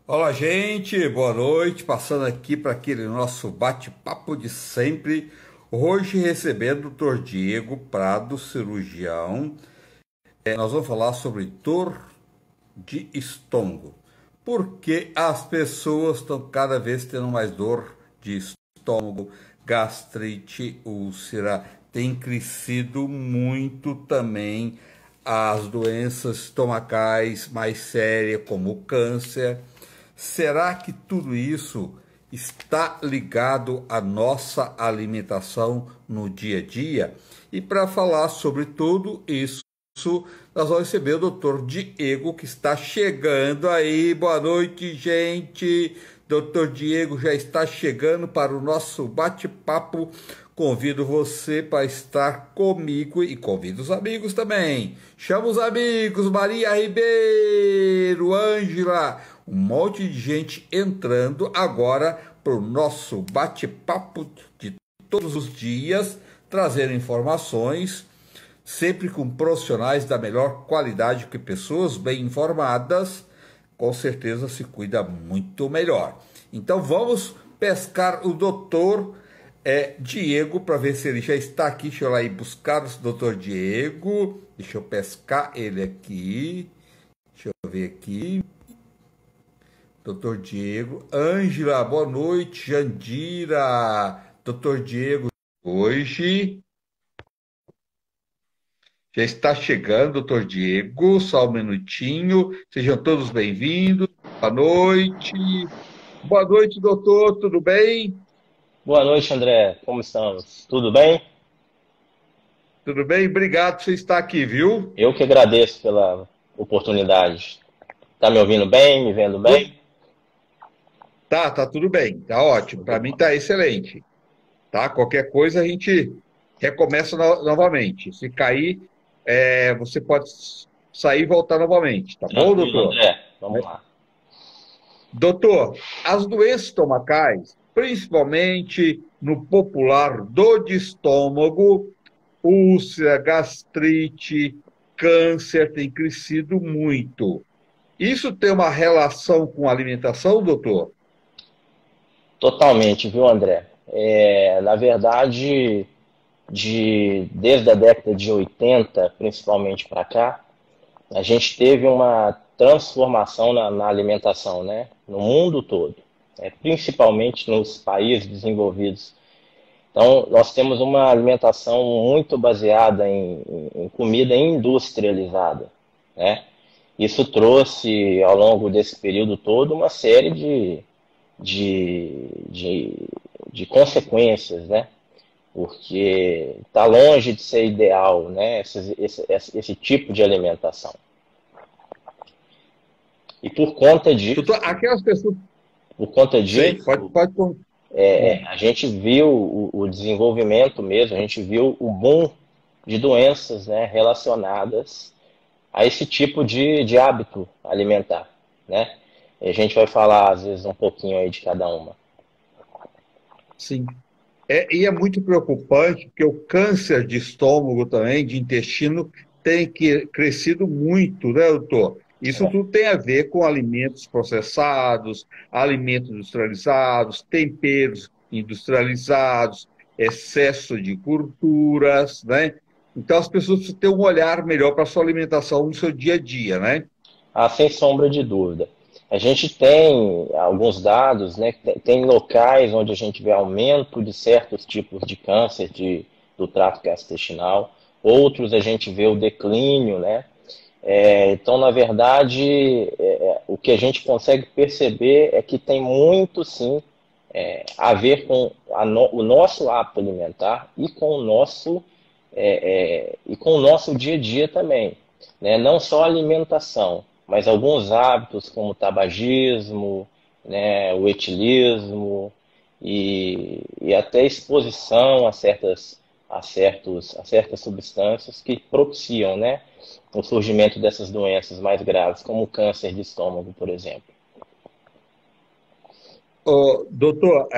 Olá, gente, boa noite. Passando aqui para aquele nosso bate-papo de sempre. Hoje recebendo o Dr. Diego Prado, cirurgião. Nós vamos falar sobre dor de estômago. Porque as pessoas estão cada vez tendo mais dor de estômago, gastrite, úlcera. Tem crescido muito também as doenças estomacais mais sérias, como o câncer. Será que tudo isso está ligado à nossa alimentação no dia a dia? E para falar sobre tudo isso, nós vamos receber o Dr. Diego, que está chegando aí. Boa noite, gente. Dr. Diego já está chegando para o nosso bate-papo. Convido você para estar comigo e convido os amigos também. Chama os amigos, Maria Ribeiro, Ângela, um monte de gente entrando agora para o nosso bate-papo de todos os dias, trazendo informações, sempre com profissionais da melhor qualidade, que pessoas bem informadas, com certeza se cuida muito melhor. Então vamos pescar o doutor Diego, para ver se ele já está aqui. Deixa eu lá ir buscar o doutor Diego. Deixa eu pescar ele aqui. Deixa eu ver aqui. Doutor Diego. Ângela, boa noite. Jandira. Doutor Diego, hoje já está chegando, doutor Diego. Só um minutinho. Sejam todos bem-vindos. Boa noite. Boa noite, doutor. Tudo bem? Boa noite, André. Como estamos? Tudo bem? Tudo bem? Obrigado por você estar aqui, viu? Eu que agradeço pela oportunidade. Tá me ouvindo bem? Me vendo bem? Tá tudo bem, tá ótimo. Muito Para mim bom. tá excelente, tá? Qualquer coisa a gente recomeça novamente. Se cair, você pode sair e voltar novamente, tá bom, Tranquilo, doutor? André. Vamos lá. Doutor, as doenças estomacais, principalmente no popular dor de estômago, úlcera, gastrite, câncer, tem crescido muito. Isso tem uma relação com a alimentação, doutor? Totalmente, viu, André? Na verdade, desde a década de 80, principalmente para cá, a gente teve uma transformação na alimentação, né? No mundo todo, principalmente nos países desenvolvidos. Então, nós temos uma alimentação muito baseada em comida industrializada, né? Isso trouxe, ao longo desse período todo, uma série de, de, de consequências, né? Porque está longe de ser ideal, né? Esse tipo de alimentação. E Doutor, aquelas pessoas. por conta Sei, disso, pode. a gente viu o desenvolvimento mesmo, a gente viu o boom de doenças, né, relacionadas a esse tipo de hábito alimentar, né? E a gente vai falar, às vezes, um pouquinho aí de cada uma. Sim. E é muito preocupante, porque o câncer de estômago também, de intestino, tem crescido muito, né, doutor? Isso tudo tem a ver com alimentos processados, alimentos industrializados, temperos industrializados, excesso de gorduras, né? Então as pessoas precisam ter um olhar melhor para a sua alimentação no seu dia a dia, né? Ah, sem sombra de dúvida. A gente tem alguns dados, né? Tem locais onde a gente vê aumento de certos tipos de câncer do trato gastrointestinal, outros a gente vê o declínio, né? Então, na verdade, o que a gente consegue perceber é que tem muito, sim, a ver com o nosso hábito alimentar e com o nosso dia a dia também, né? Não só a alimentação, mas alguns hábitos como o tabagismo, né, o etilismo e até exposição a certas substâncias que propiciam, né, o surgimento dessas doenças mais graves, como o câncer de estômago, por exemplo. Doutor,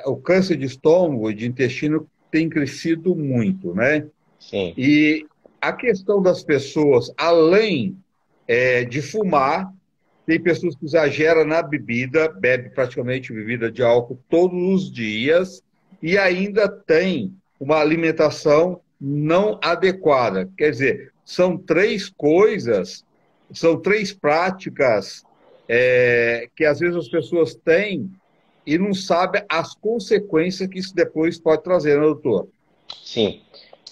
o câncer de estômago e de intestino tem crescido muito, né? Sim, E a questão das pessoas, além de fumar, Tem pessoas que exageram na bebida, bebe praticamente bebida de álcool todos os dias e ainda tem uma alimentação não adequada. Quer dizer, são três coisas, são três práticas que às vezes as pessoas têm e não sabem as consequências que isso depois pode trazer, né, doutor? Sim.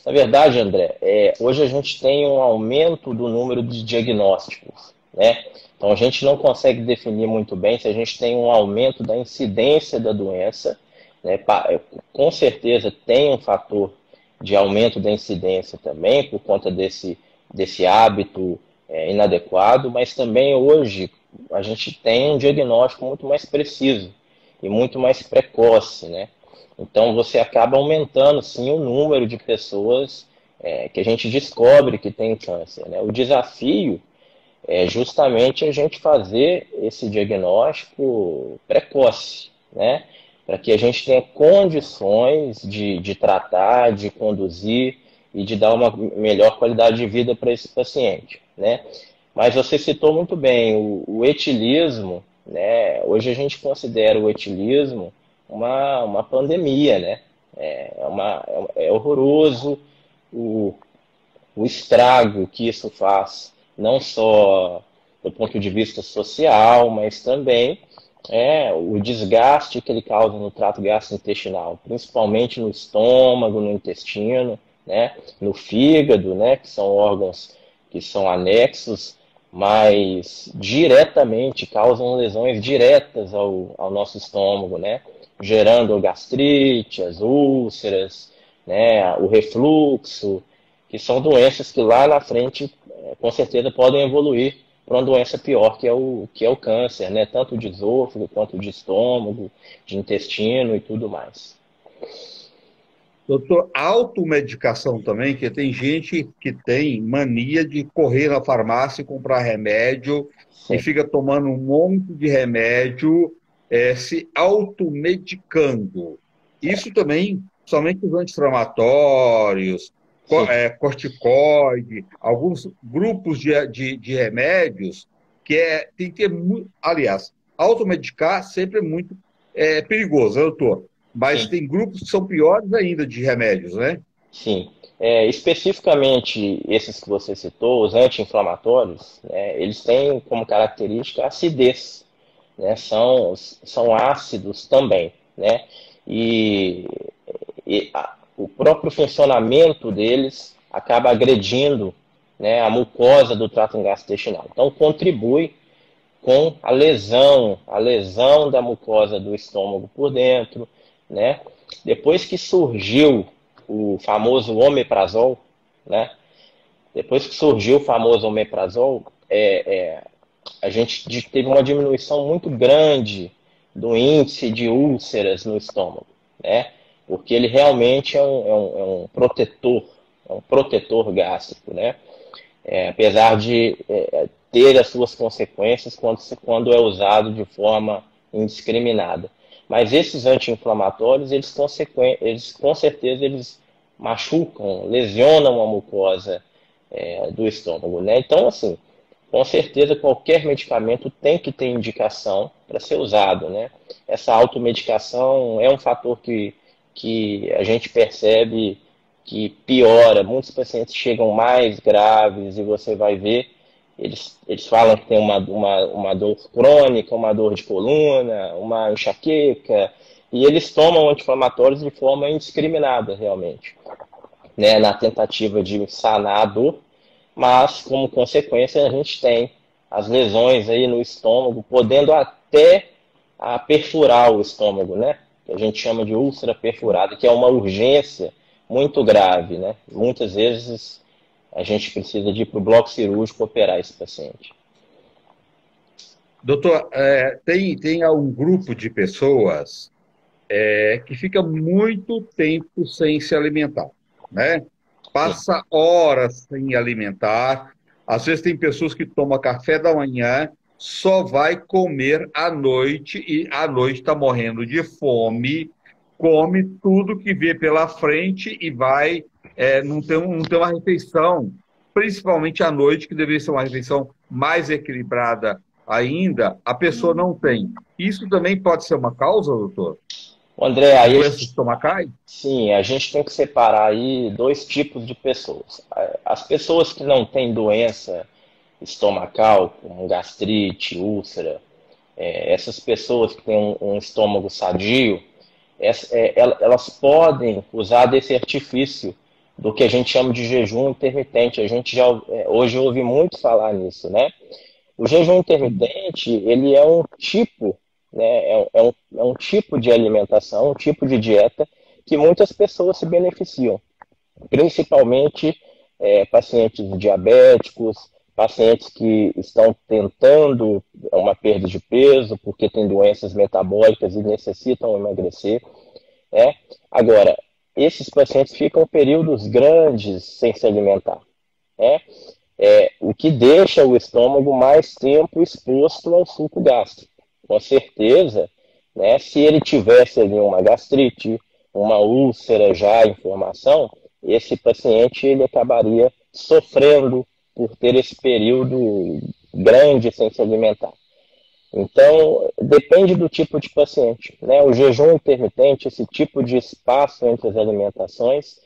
Na verdade, André, hoje a gente tem um aumento do número de diagnósticos, né? Então a gente não consegue definir muito bem se a gente tem um aumento da incidência da doença, né? Com certeza tem um fator de aumento da incidência também por conta desse hábito inadequado, mas também hoje a gente tem um diagnóstico muito mais preciso e muito mais precoce, né? Então você acaba aumentando sim o número de pessoas que a gente descobre que tem câncer, né? O desafio é justamente a gente fazer esse diagnóstico precoce, né? Para que a gente tenha condições de tratar, de conduzir e de dar uma melhor qualidade de vida para esse paciente, né? Mas você citou muito bem o etilismo, né? Hoje a gente considera o etilismo uma pandemia, né? É horroroso o, o estrago que isso faz, não só do ponto de vista social, mas também o desgaste que ele causa no trato gastrointestinal, principalmente no estômago, no intestino, né? No fígado, né? Que são órgãos que são anexos, mas diretamente causam lesões diretas ao nosso estômago, né? Gerando gastrite, as úlceras, né? O refluxo, que são doenças que lá na frente, com certeza, podem evoluir para uma doença pior, que é o câncer, né? Tanto de esôfago, quanto de estômago, de intestino e tudo mais. Doutor, automedicação também, que tem gente que tem mania de correr na farmácia e comprar remédio e Sim, fica tomando um monte de remédio, se automedicando. Isso também, somente os anti-inflamatórios, sim. corticoide, alguns grupos de remédios que tem que ter muito. Aliás, automedicar sempre é muito perigoso, né, doutor? Mas Sim. tem grupos que são piores ainda de remédios, né? Sim. Especificamente esses que você citou, os anti-inflamatórios, né, eles têm como característica a acidez, né, são ácidos também, né, e, o próprio funcionamento deles acaba agredindo, né, a mucosa do trato gastrointestinal. Então contribui com a lesão da mucosa do estômago por dentro, né? Depois que surgiu o famoso omeprazol, né? Depois que surgiu o famoso omeprazol, a gente teve uma diminuição muito grande do índice de úlceras no estômago, né? Porque ele realmente é um protetor gástrico, né? Apesar de ter as suas consequências quando é usado de forma indiscriminada. Mas esses anti-inflamatórios, eles com certeza eles machucam, lesionam a mucosa do estômago, né? Então, assim, com certeza qualquer medicamento tem que ter indicação para ser usado, né? Essa automedicação é um fator que a gente percebe que piora. Muitos pacientes chegam mais graves e você vai ver, eles falam que tem uma dor crônica, uma dor de coluna, uma enxaqueca, e eles tomam anti-inflamatórios de forma indiscriminada, realmente, né, na tentativa de sanar a dor, mas como consequência a gente tem as lesões aí no estômago, podendo até perfurar o estômago, né? Que a gente chama de úlcera perfurada, que é uma urgência muito grave, né? Muitas vezes a gente precisa de ir para o bloco cirúrgico operar esse paciente. Doutor, tem um grupo de pessoas que fica muito tempo sem se alimentar, né? Sim, Passa horas sem alimentar. Às vezes tem pessoas que tomam café da manhã, só vai comer à noite e à noite está morrendo de fome, come tudo que vê pela frente e vai, não tem uma refeição, principalmente à noite, que deveria ser uma refeição mais equilibrada ainda a pessoa não tem. Isso também pode ser uma causa, doutor? André, aí Doenças estomacais? sim, a gente tem que separar aí dois tipos de pessoas. As pessoas que não têm doença estomacal, como gastrite, úlcera, essas pessoas que têm um estômago sadio, elas podem usar desse artifício do que a gente chama de jejum intermitente. A gente já hoje ouve muito falar nisso, né? O jejum intermitente, ele é um tipo, né? É um tipo de alimentação, um tipo de dieta que muitas pessoas se beneficiam, principalmente pacientes diabéticos, pacientes que estão tentando uma perda de peso porque têm doenças metabólicas e necessitam emagrecer. Né? Agora, esses pacientes ficam períodos grandes sem se alimentar, né? O que deixa o estômago mais tempo exposto ao suco gástrico. Com certeza, né, se ele tivesse ali uma gastrite, uma úlcera já em formação, esse paciente ele acabaria sofrendo por ter esse período grande sem se alimentar. Então, depende do tipo de paciente, né? O jejum intermitente, esse tipo de espaço entre as alimentações,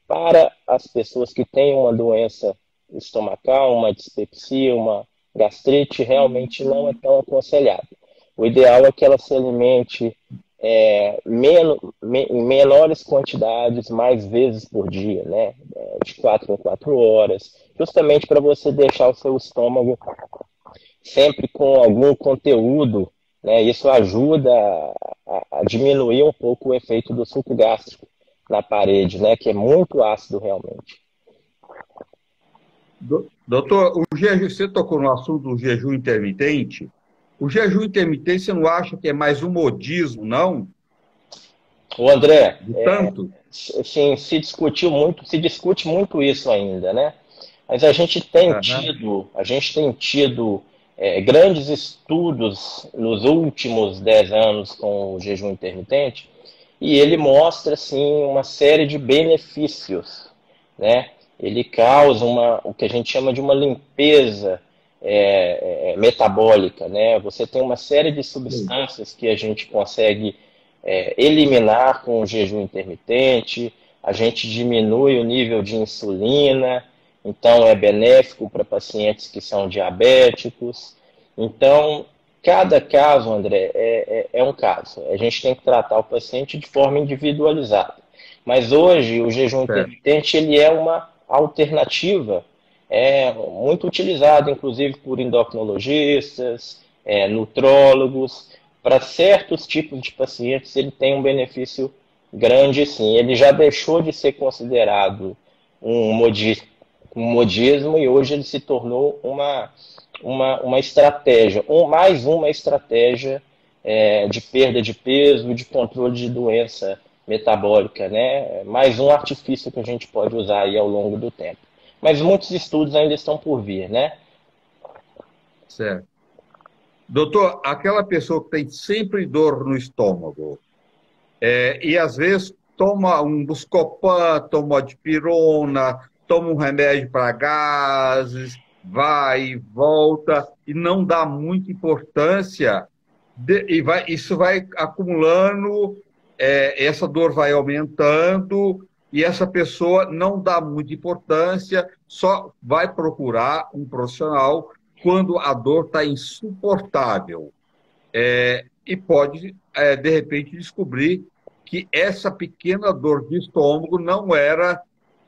para as pessoas que têm uma doença estomacal, uma dispepsia, uma gastrite, realmente não é tão aconselhado. O ideal é que ela se alimente em menores quantidades, mais vezes por dia, né? De 4 em 4 horas, justamente para você deixar o seu estômago sempre com algum conteúdo, né? Isso ajuda a diminuir um pouco o efeito do suco gástrico na parede, né? Que é muito ácido realmente. Doutor, você tocou no assunto do jejum intermitente. O jejum intermitente, você não acha que é mais um modismo, não? O André, De tanto? sim, se discute muito isso ainda, né? Mas Aham. a gente tem tido grandes estudos nos últimos 10 anos com o jejum intermitente, e ele mostra, assim, uma série de benefícios, né? Ele causa o que a gente chama de uma limpeza metabólica, né? Você tem uma série de substâncias que a gente consegue eliminar com o jejum intermitente, a gente diminui o nível de insulina, então é benéfico para pacientes que são diabéticos. Então, cada caso, André, é um caso. A gente tem que tratar o paciente de forma individualizada. Mas hoje o jejum Certo. intermitente ele é uma alternativa muito utilizada, inclusive por endocrinologistas, nutrólogos. Para certos tipos de pacientes ele tem um benefício grande, sim. Ele já deixou de ser considerado um modismo e hoje ele se tornou uma estratégia, mais uma estratégia de perda de peso, de controle de doença metabólica, né? Mais um artifício que a gente pode usar aí ao longo do tempo. Mas muitos estudos ainda estão por vir, né? Certo. Doutor, aquela pessoa que tem sempre dor no estômago, e às vezes toma um Buscopan, toma uma dipirona, toma um remédio para gases, vai e volta, e não dá muita importância, isso vai acumulando, essa dor vai aumentando, e essa pessoa não dá muita importância, só vai procurar um profissional quando a dor está insuportável. E pode, de repente, descobrir que essa pequena dor de estômago não era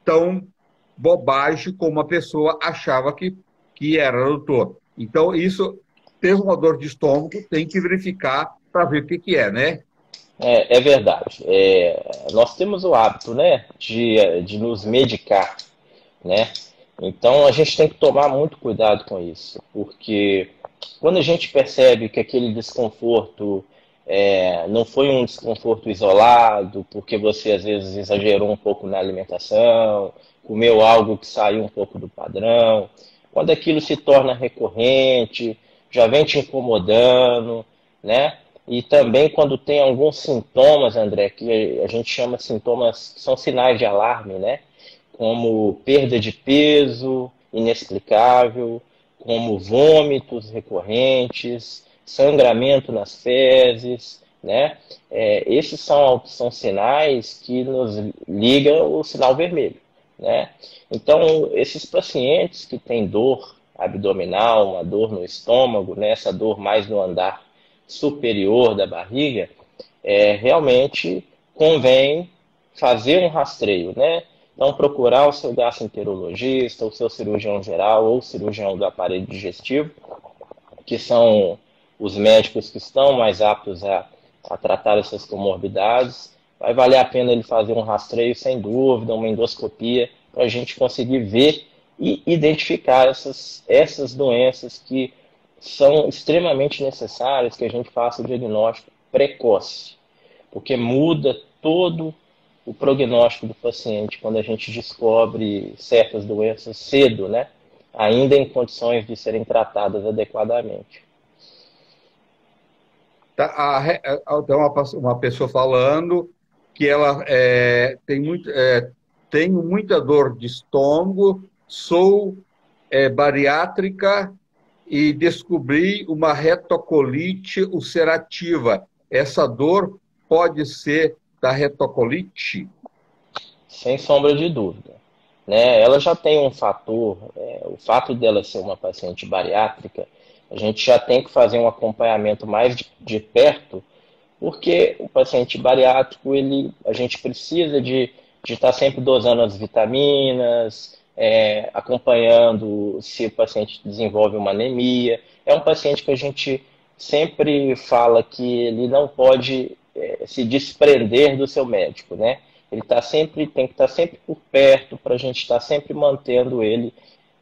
tão bobagem como a pessoa achava que era, doutor. Então, isso, ter uma dor de estômago, tem que verificar para ver o que é, né? É verdade. Nós temos o hábito, né, de nos medicar, né? Então a gente tem que tomar muito cuidado com isso, porque quando a gente percebe que aquele desconforto não foi um desconforto isolado, porque você às vezes exagerou um pouco na alimentação, comeu algo que saiu um pouco do padrão, quando aquilo se torna recorrente, já vem te incomodando, né? E também quando tem alguns sintomas, André, que a gente chama de sintomas que são sinais de alarme, né? Como perda de peso inexplicável, como vômitos recorrentes, sangramento nas fezes, né? Esses são sinais que nos ligam o sinal vermelho, né? Então, esses pacientes que têm dor abdominal, uma dor no estômago, né? Essa dor mais no andar superior da barriga, realmente convém fazer um rastreio, né? Então, procurar o seu gastroenterologista, o seu cirurgião geral ou cirurgião do aparelho digestivo, que são os médicos que estão mais aptos a tratar essas comorbidades. Vai valer a pena ele fazer um rastreio, sem dúvida, uma endoscopia, para a gente conseguir ver e identificar essas doenças que são extremamente necessárias que a gente faça o diagnóstico precoce, porque muda todo o prognóstico do paciente quando a gente descobre certas doenças cedo, né? Ainda em condições de serem tratadas adequadamente. Tem uma pessoa falando que ela tenho muita dor de estômago, sou bariátrica e descobri uma retocolite ulcerativa. Essa dor pode ser da retocolite? Sem sombra de dúvida. Né? Ela já tem um fator, o fato dela ser uma paciente bariátrica, a gente já tem que fazer um acompanhamento mais de perto, porque o paciente bariátrico, a gente precisa de estar sempre dosando as vitaminas, acompanhando se o paciente desenvolve uma anemia. É um paciente que a gente sempre fala que ele não pode se desprender do seu médico, né? Ele tem que estar sempre por perto para a gente estar sempre mantendo ele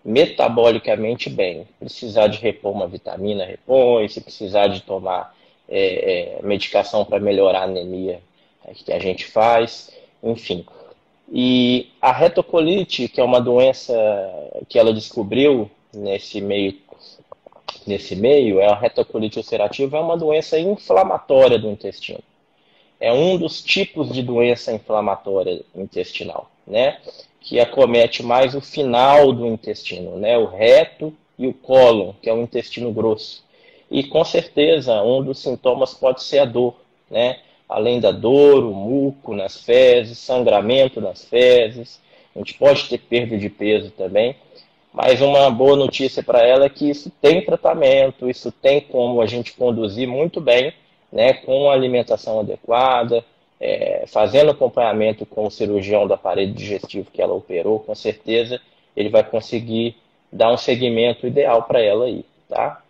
metabolicamente bem. Precisar de repor uma vitamina, repõe. Se precisar de tomar medicação para melhorar a anemia, que a gente faz, enfim. E a retocolite, que é uma doença que ela descobriu nesse meio, a retocolite ulcerativa, é uma doença inflamatória do intestino. É um dos tipos de doença inflamatória intestinal, né? Que acomete mais o final do intestino, né? O reto e o cólon, que é o intestino grosso. E com certeza um dos sintomas pode ser a dor, né? Além da dor, o muco nas fezes, sangramento nas fezes. A gente pode ter perda de peso também. Mas uma boa notícia para ela é que isso tem tratamento, isso tem como a gente conduzir muito bem, né, com a alimentação adequada, fazendo acompanhamento com o cirurgião do aparelho digestivo que ela operou, com certeza ele vai conseguir dar um segmento ideal para ela aí, tá?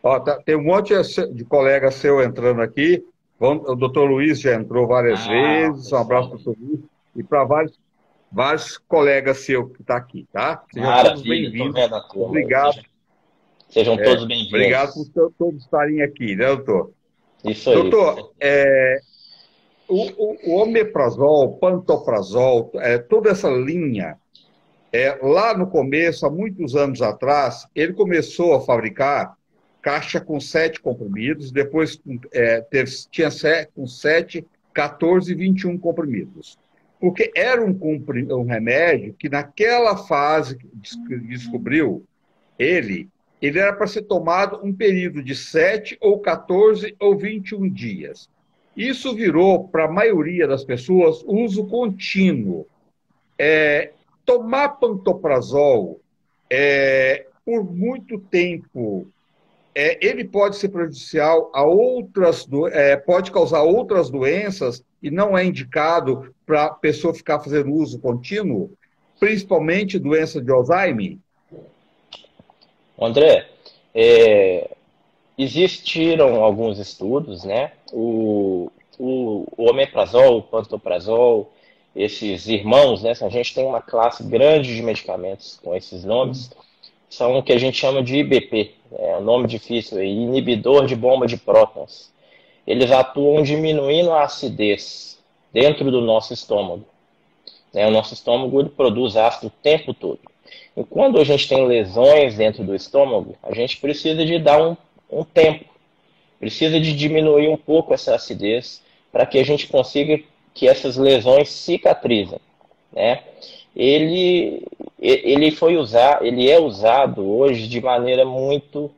Ó, tem um monte de colega seu entrando aqui. O doutor Luiz já entrou várias vezes. Um abraço para o doutor Luiz e para vários colegas seus que estão aqui, tá? Sejam todos bem-vindos. Obrigado. Sejam todos bem-vindos. Obrigado por todos estarem aqui, né, doutor? Isso aí. Doutor, o omeprazol, pantoprazol, toda essa linha, lá no começo, há muitos anos atrás, ele começou a fabricar caixa com 7 comprimidos, depois tinha com 7, 14 e 21 comprimidos. Porque era um remédio que naquela fase que descobriu ele era para ser tomado um período de 7 ou 14 ou 21 dias. Isso virou, para a maioria das pessoas, uso contínuo. Tomar pantoprazol por muito tempo, ele pode ser prejudicial a pode causar outras doenças e não é indicado para a pessoa ficar fazendo uso contínuo, principalmente doença de Alzheimer? André, existiram alguns estudos, né? O omeprazol, o pantoprazol, esses irmãos, né? A gente tem uma classe grande de medicamentos com esses nomes, são o que a gente chama de IBP, um nome difícil, inibidor de bomba de prótons. Eles atuam diminuindo a acidez dentro do nosso estômago. O nosso estômago ele produz ácido o tempo todo. E quando a gente tem lesões dentro do estômago, a gente precisa de dar um tempo, precisa de diminuir um pouco essa acidez para que a gente consiga que essas lesões cicatrizem, né? ele é usado hoje de maneira muito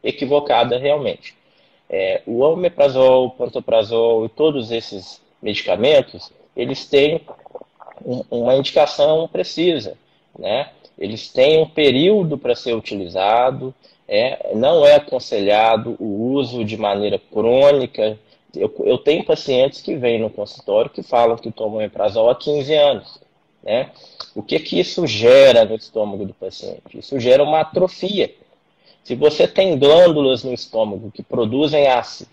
equivocada realmente. O omeprazol, o pantoprazol e todos esses medicamentos, eles têm uma indicação precisa, né? Eles têm um período para ser utilizado, não é aconselhado o uso de maneira crônica. Eu tenho pacientes que vêm no consultório que falam que tomam omeprazol há 15 anos, né? O que isso gera no estômago do paciente? Isso gera uma atrofia. Se você tem glândulas no estômago que produzem ácido,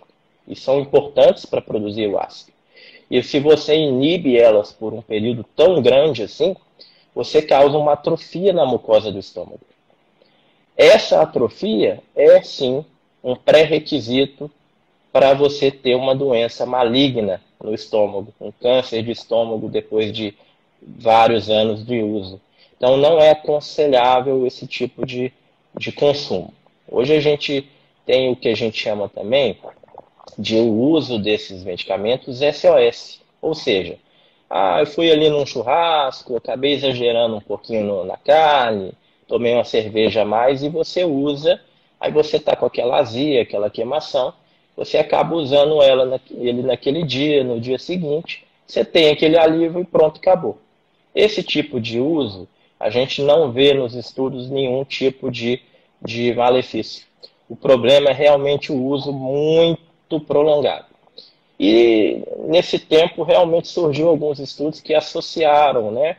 e são importantes para produzir o ácido, e se você inibe elas por um período tão grande assim, você causa uma atrofia na mucosa do estômago. Essa atrofia é, sim, um pré-requisito para você ter uma doença maligna no estômago, um câncer de estômago depois de vários anos de uso. Então, não é aconselhável esse tipo de consumo. Hoje a gente tem o que a gente chama também de o uso desses medicamentos SOS. Ou seja, eu fui ali num churrasco, acabei exagerando um pouquinho na carne, tomei uma cerveja a mais e você usa, aí você está com aquela azia, aquela queimação, você acaba usando ele naquele dia, no dia seguinte, você tem aquele alívio e pronto, acabou. Esse tipo de uso, a gente não vê nos estudos nenhum tipo de malefício. O problema é realmente o uso muito prolongado. E nesse tempo realmente surgiu alguns estudos que associaram, né,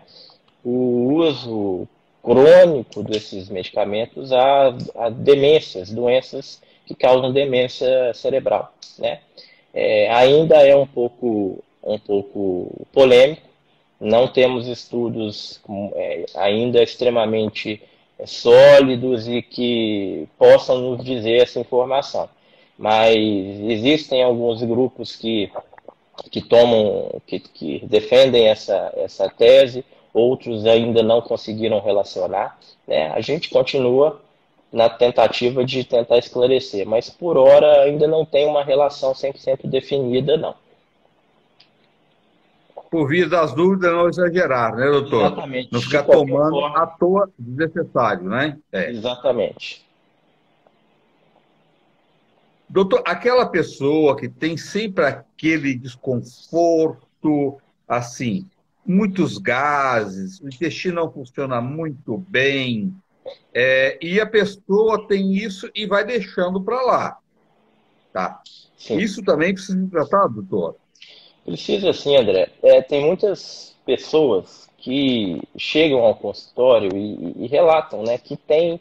o uso crônico desses medicamentos a demências, doenças que causam demência cerebral, né? Ainda é um pouco polêmico, não temos estudos ainda extremamente sólidos e que possam nos dizer essa informação. Mas existem alguns grupos que defendem essa tese, outros ainda não conseguiram relacionar, né? A gente continua na tentativa de tentar esclarecer, mas por hora ainda não tem uma relação 100% definida, não. Por via das dúvidas, não exagerar, né, doutor? Exatamente. Não De ficar qualquer tomando forma. à toa desnecessário, né? Exatamente. Doutor, aquela pessoa que tem sempre aquele desconforto, assim, muitos gases, o intestino não funciona muito bem, e a pessoa tem isso e vai deixando para lá, tá? Sim. Isso também precisa ser tratado, doutor? Precisa sim, André. Tem muitas pessoas que chegam ao consultório e relatam, né, que tem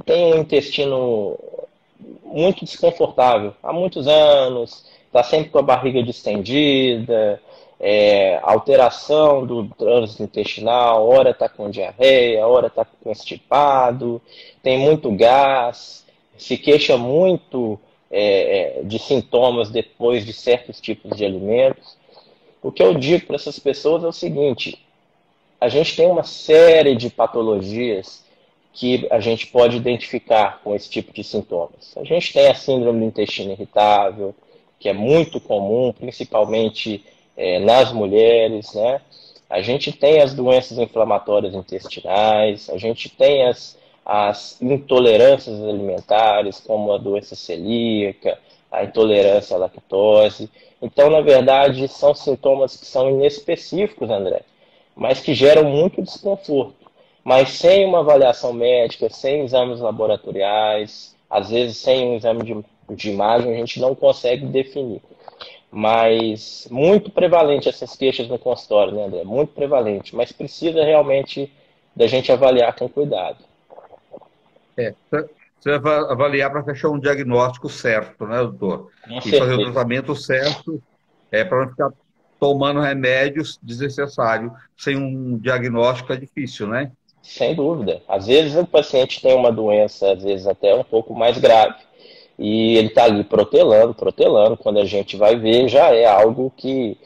um intestino muito desconfortável há muitos anos, está sempre com a barriga distendida, alteração do trânsito intestinal, hora está com diarreia, hora está constipado, tem muito gás, se queixa muito de sintomas depois de certos tipos de alimentos. O que eu digo para essas pessoas é o seguinte: a gente tem uma série de patologias que a gente pode identificar com esse tipo de sintomas. A gente tem a síndrome do intestino irritável, que é muito comum, principalmente nas mulheres, né? A gente tem as doenças inflamatórias intestinais, a gente tem as intolerâncias alimentares, como a doença celíaca, a intolerância à lactose. Então, na verdade, são sintomas que são inespecíficos, André, mas que geram muito desconforto. Mas sem uma avaliação médica, sem exames laboratoriais, às vezes sem um exame de imagem, a gente não consegue definir. Mas muito prevalente essas queixas no consultório, né, André? Muito prevalente, mas precisa realmente da gente avaliar com cuidado. Você vai avaliar para fechar um diagnóstico certo, né, doutor? Com E fazer o certeza. tratamento certo, para não ficar tomando remédios desnecessários. Sem um diagnóstico é difícil, né? Sem dúvida. Às vezes o paciente tem uma doença, às vezes até um pouco mais grave, e ele está ali protelando. Quando a gente vai ver, já é algo que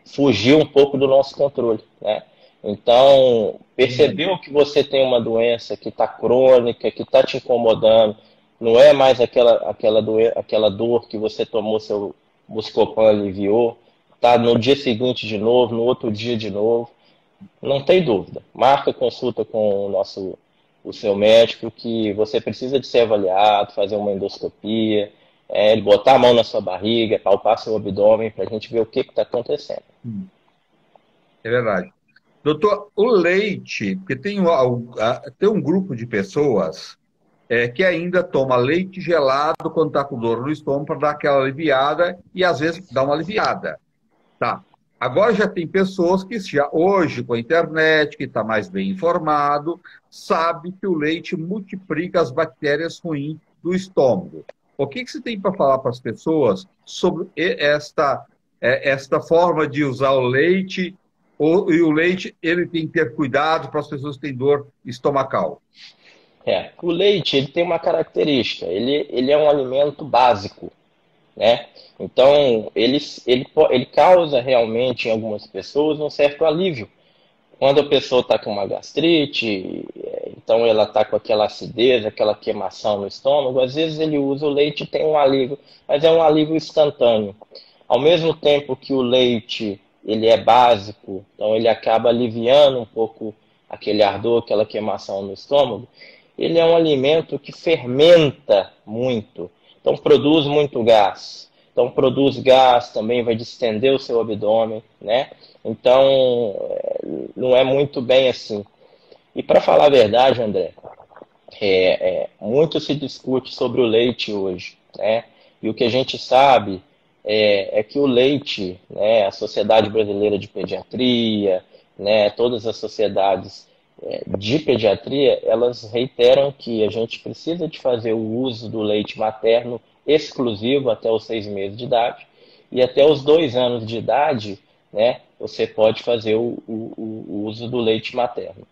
fugiu um pouco do nosso controle, né? Então, percebeu que você tem uma doença que está crônica, que está te incomodando, não é mais aquela dor que você tomou seu Buscopan, aliviou, tá no dia seguinte de novo, no outro dia de novo. Não tem dúvida. Marca consulta com o seu médico que você precisa de ser avaliado, fazer uma endoscopia, ele botar a mão na sua barriga, palpar seu abdômen para a gente ver o que está acontecendo. É verdade. Doutor, o leite, porque tem um grupo de pessoas que ainda toma leite gelado quando está com dor no estômago para dar aquela aliviada e às vezes dá uma aliviada. Tá. Agora já tem pessoas que já hoje com a internet, que está mais bem informado, sabe que o leite multiplica as bactérias ruins do estômago. O que você tem para falar para as pessoas sobre esta forma de usar o leite? E o leite, ele tem que ter cuidado para as pessoas que têm dor estomacal. O leite ele tem uma característica, ele é um alimento básico, né? Então, ele causa realmente em algumas pessoas um certo alívio. Quando a pessoa está com uma gastrite, então ela está com aquela acidez, aquela queimação no estômago, às vezes ele usa o leite e tem um alívio, mas é um alívio instantâneo. Ao mesmo tempo que o leite ele é básico, então ele acaba aliviando um pouco aquele ardor, aquela queimação no estômago, ele é um alimento que fermenta muito, então produz muito gás. Então produz gás, também vai distender o seu abdômen, né? Então não é muito bem assim. E para falar a verdade, André, muito se discute sobre o leite hoje, né? E o que a gente sabe é que o leite, né, a Sociedade Brasileira de Pediatria, né, todas as sociedades de pediatria, elas reiteram que a gente precisa de fazer o uso do leite materno exclusivo até os 6 meses de idade, e até os 2 anos de idade, né, você pode fazer o uso do leite materno.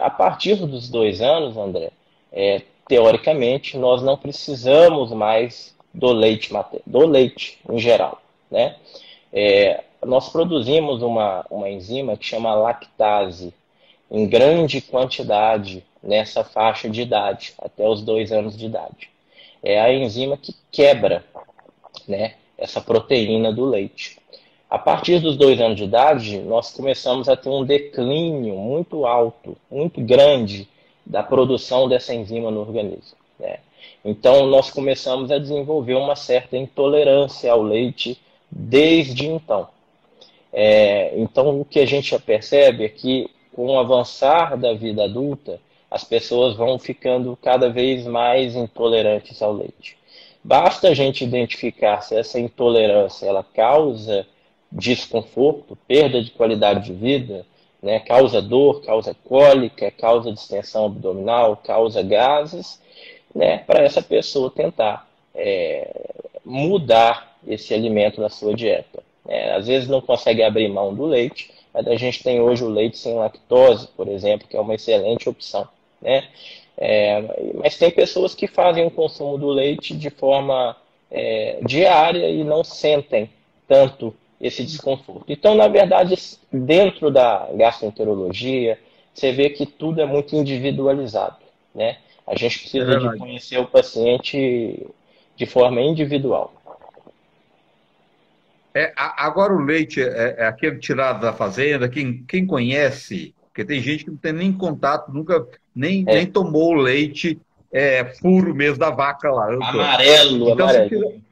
A partir dos 2 anos, André, teoricamente, nós não precisamos mais do leite materno, do leite em geral, né? Nós produzimos uma enzima que chama lactase, em grande quantidade nessa faixa de idade, até os 2 anos de idade. É a enzima que quebra, né, essa proteína do leite. A partir dos 2 anos de idade, nós começamos a ter um declínio muito alto, muito grande, da produção dessa enzima no organismo, né? Então, nós começamos a desenvolver uma certa intolerância ao leite desde então. Então, o que a gente já percebe é que, com o avançar da vida adulta, as pessoas vão ficando cada vez mais intolerantes ao leite. Basta a gente identificar se essa intolerância ela causa desconforto, perda de qualidade de vida, né, causa dor, causa cólica, causa distensão abdominal, causa gases, né, para essa pessoa tentar mudar esse alimento na sua dieta. Às vezes não consegue abrir mão do leite, mas a gente tem hoje o leite sem lactose, por exemplo, que é uma excelente opção, né? Mas tem pessoas que fazem o consumo do leite de forma diária e não sentem tanto esse desconforto. Então, na verdade, dentro da gastroenterologia, você vê que tudo é muito individualizado, né? A gente precisa de conhecer o paciente de forma individual. Agora o leite é aquele tirado da fazenda, quem conhece, porque tem gente que não tem nem contato, nunca nem tomou o leite puro mesmo da vaca lá. Amarelo, então, amarelo.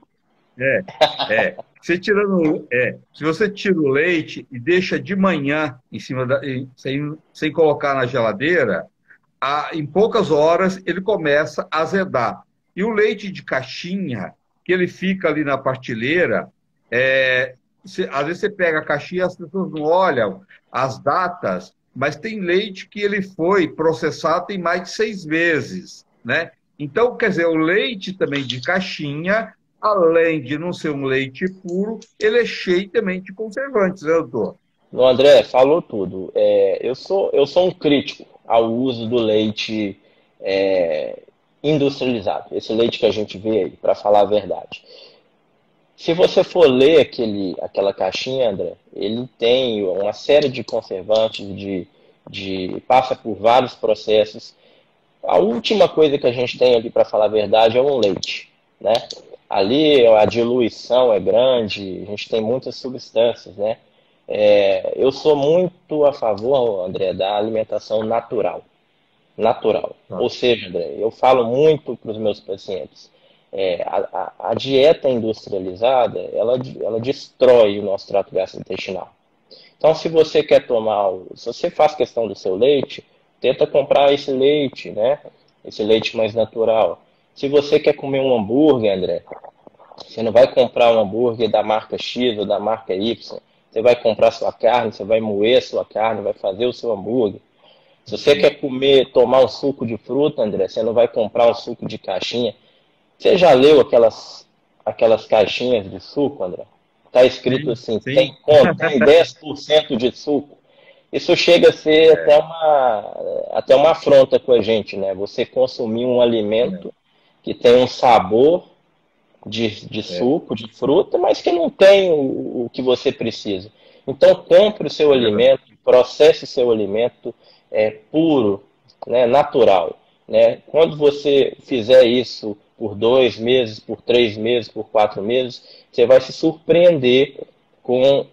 Se você tira o leite e deixa de manhã em cima sem colocar na geladeira, em poucas horas ele começa a azedar. E o leite de caixinha, que ele fica ali na partilheira, às vezes você pega a caixinha e as pessoas não olham as datas, mas tem leite que ele foi processado tem mais de 6 meses, né? Então, quer dizer, o leite também de caixinha, além de não ser um leite puro, ele é cheio também de conservantes, né, doutor? No André, falou tudo. Eu sou um crítico ao uso do leite industrializado, esse leite que a gente vê aí, para falar a verdade. Se você for ler aquela caixinha, André, ele tem uma série de conservantes, passa por vários processos. A última coisa que a gente tem ali, para falar a verdade, é um leite, né? Ali a diluição é grande, a gente tem muitas substâncias, né? Eu sou muito a favor, André, da alimentação natural. Natural. Tá. Ou seja, André, eu falo muito para os meus pacientes, a dieta industrializada, ela destrói o nosso trato gastrointestinal. Então, se você quer tomar, se você faz questão do seu leite, tenta comprar esse leite, né? Esse leite mais natural. Se você quer comer um hambúrguer, André, você não vai comprar um hambúrguer da marca X ou da marca Y. Você vai comprar sua carne, você vai moer sua carne, vai fazer o seu hambúrguer. Se você quer comer, tomar um suco de fruta, André, você não vai comprar um suco de caixinha. Você já leu aquelas caixinhas de suco, André? Está escrito Sim, assim, sim. contém 10% de suco. Isso chega a ser É, até uma afronta com a gente, né? Você consumir um é, alimento que tem um sabor de é, suco, de fruta, mas que não tem o que você precisa. Então, compre o seu é verdade. alimento, processe o seu alimento puro, né, natural. Né? Quando você fizer isso por 2 meses, por 3 meses, por 4 meses, você vai se surpreender com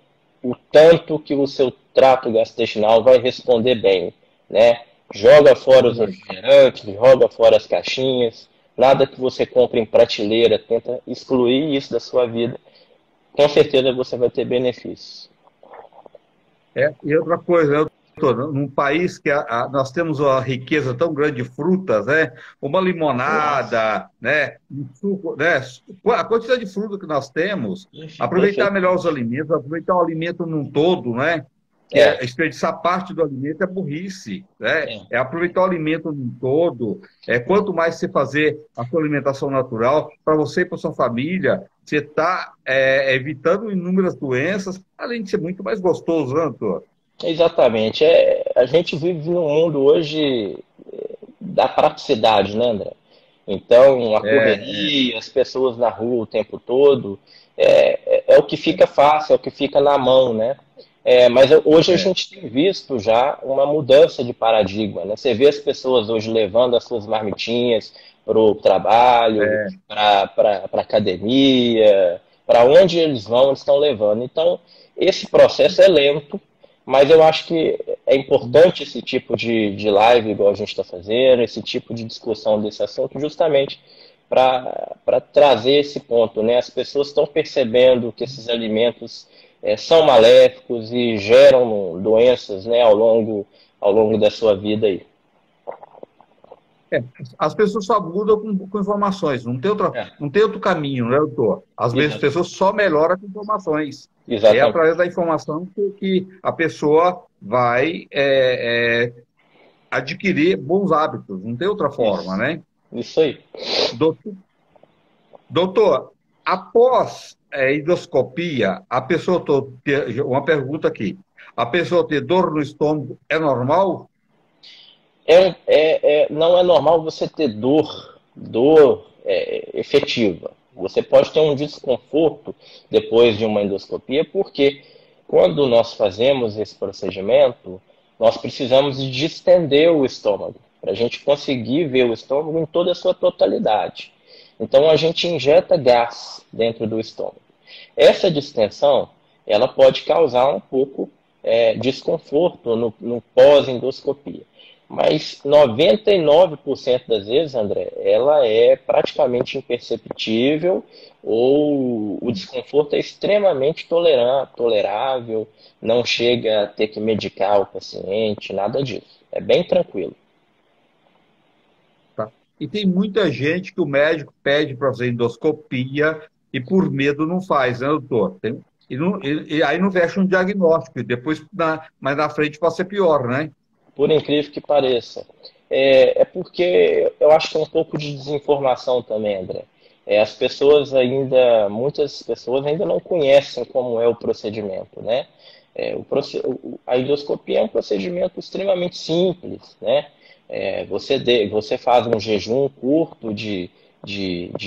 o tanto que o seu trato gastrointestinal vai responder bem. Né? Joga É fora os verdade. refrigerantes, joga fora as caixinhas, nada que você compre em prateleira, tenta excluir isso da sua vida. Com certeza você vai ter benefícios. E outra coisa, eu tô num país que nós temos uma riqueza tão grande de frutas, né? Uma Nossa, limonada, né? Um suco, né? A quantidade de fruta que nós temos, aproveitar melhor os perfeitamente. alimentos, aproveitar o alimento num todo, né? Que é É, desperdiçar parte do alimento é burrice, né? é. É aproveitar o alimento num todo. Quanto mais você fazer a sua alimentação natural, para você e para sua família, você está evitando inúmeras doenças, além de ser muito mais gostoso, né, doutor? Exatamente. A gente vive num mundo hoje da praticidade, né, André? Então, a É, é, correria, as pessoas na rua o tempo todo, é o que fica fácil, é o que fica na mão, né? Mas hoje a é, gente tem visto já uma mudança de paradigma, né? Você vê as pessoas hoje levando as suas marmitinhas para o trabalho, é, para a academia, para onde eles vão, eles estão levando. Então, esse processo é lento, mas eu acho que é importante esse tipo de live, igual a gente está fazendo, esse tipo de discussão desse assunto, justamente para trazer esse ponto. Né? As pessoas estão percebendo que esses alimentos são maléficos e geram doenças, né, ao longo da sua vida aí. é. As pessoas só mudam com informações, É, não tem outro caminho, né, doutor? Às vezes as exato, pessoas só melhoram com informações. É exatamente. através da informação que a pessoa vai adquirir bons hábitos, não tem outra forma, Isso, né? isso aí. Doutor, doutor, após endoscopia, a pessoa uma pergunta aqui, a pessoa ter dor no estômago é normal? Não é normal você ter dor efetiva. Você pode ter um desconforto depois de uma endoscopia, porque quando nós fazemos esse procedimento, nós precisamos de distender o estômago, para a gente conseguir ver o estômago em toda a sua totalidade. Então a gente injeta gás dentro do estômago. Essa distensão, ela pode causar um pouco desconforto no pós-endoscopia. Mas 99% das vezes, André, ela é praticamente imperceptível ou o desconforto é extremamente tolerável, não chega a ter que medicar o paciente, nada disso. É bem tranquilo. Tá? E tem muita gente que o médico pede para fazer endoscopia e por medo não faz, né, doutor? E aí não fecha um diagnóstico, e depois, mais na frente, pode ser pior, né? Por incrível que pareça. Porque eu acho que é um pouco de desinformação também, André. Muitas pessoas ainda não conhecem como é o procedimento, né? A endoscopia é um procedimento extremamente simples, né? Você faz um jejum curto de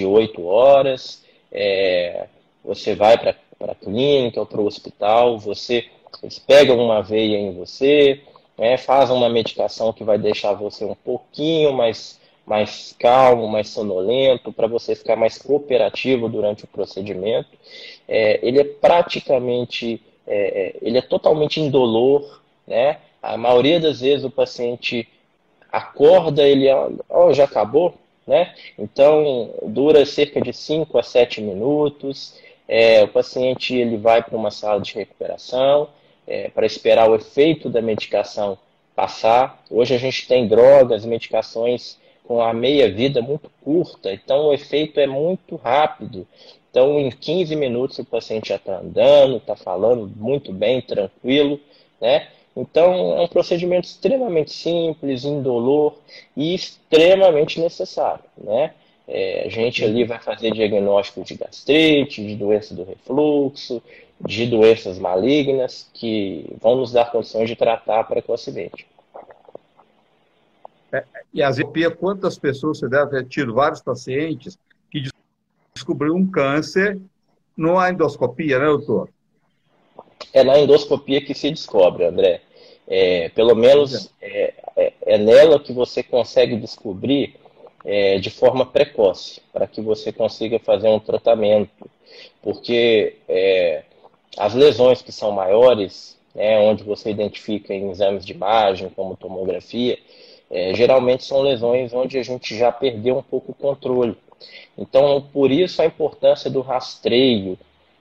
8 horas, você vai para a clínica ou para o hospital, eles pegam uma veia em você, fazem uma medicação que vai deixar você um pouquinho mais calmo, mais sonolento, para você ficar mais cooperativo durante o procedimento. Ele é praticamente ele é totalmente indolor, né? A maioria das vezes o paciente acorda, ele, ó, já acabou, né? Então, dura cerca de 5 a 7 minutos. O paciente ele vai para uma sala de recuperação para esperar o efeito da medicação passar. Hoje a gente tem drogas, medicações com a meia-vida muito curta, então o efeito é muito rápido. Então, em 15 minutos o paciente já está andando, está falando muito bem, tranquilo, né? Então, é um procedimento extremamente simples, indolor e extremamente necessário, né? A gente ali vai fazer diagnóstico de gastrite, de doença do refluxo, de doenças malignas que vão nos dar condições de tratar precocemente. E a endoscopia, quantas pessoas você deve ter tido? Vários pacientes que descobriram um câncer numa endoscopia, né, doutor? É na endoscopia que se descobre, André. Pelo menos é nela que você consegue descobrir de forma precoce, para que você consiga fazer um tratamento. Porque as lesões que são maiores, né, onde você identifica em exames de imagem, como tomografia, geralmente são lesões onde a gente já perdeu um pouco o controle. Então, por isso a importância do rastreio,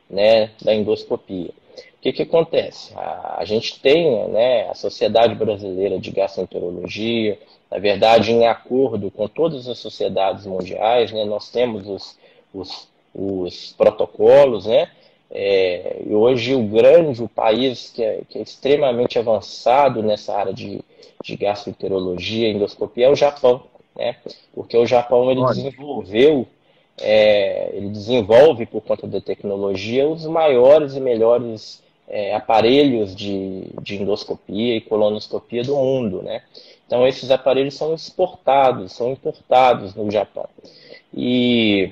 né, da endoscopia. O que acontece? A gente tem, né, a Sociedade Brasileira de Gastroenterologia, na verdade, em acordo com todas as sociedades mundiais, né, nós temos os protocolos, né, e hoje o país que é extremamente avançado nessa área de gastroenterologia e endoscopia é o Japão, né, porque o Japão ele desenvolve, por conta da tecnologia, os maiores e melhores aparelhos de endoscopia e colonoscopia do mundo, né? Então, esses aparelhos são exportados, são importados no Japão. E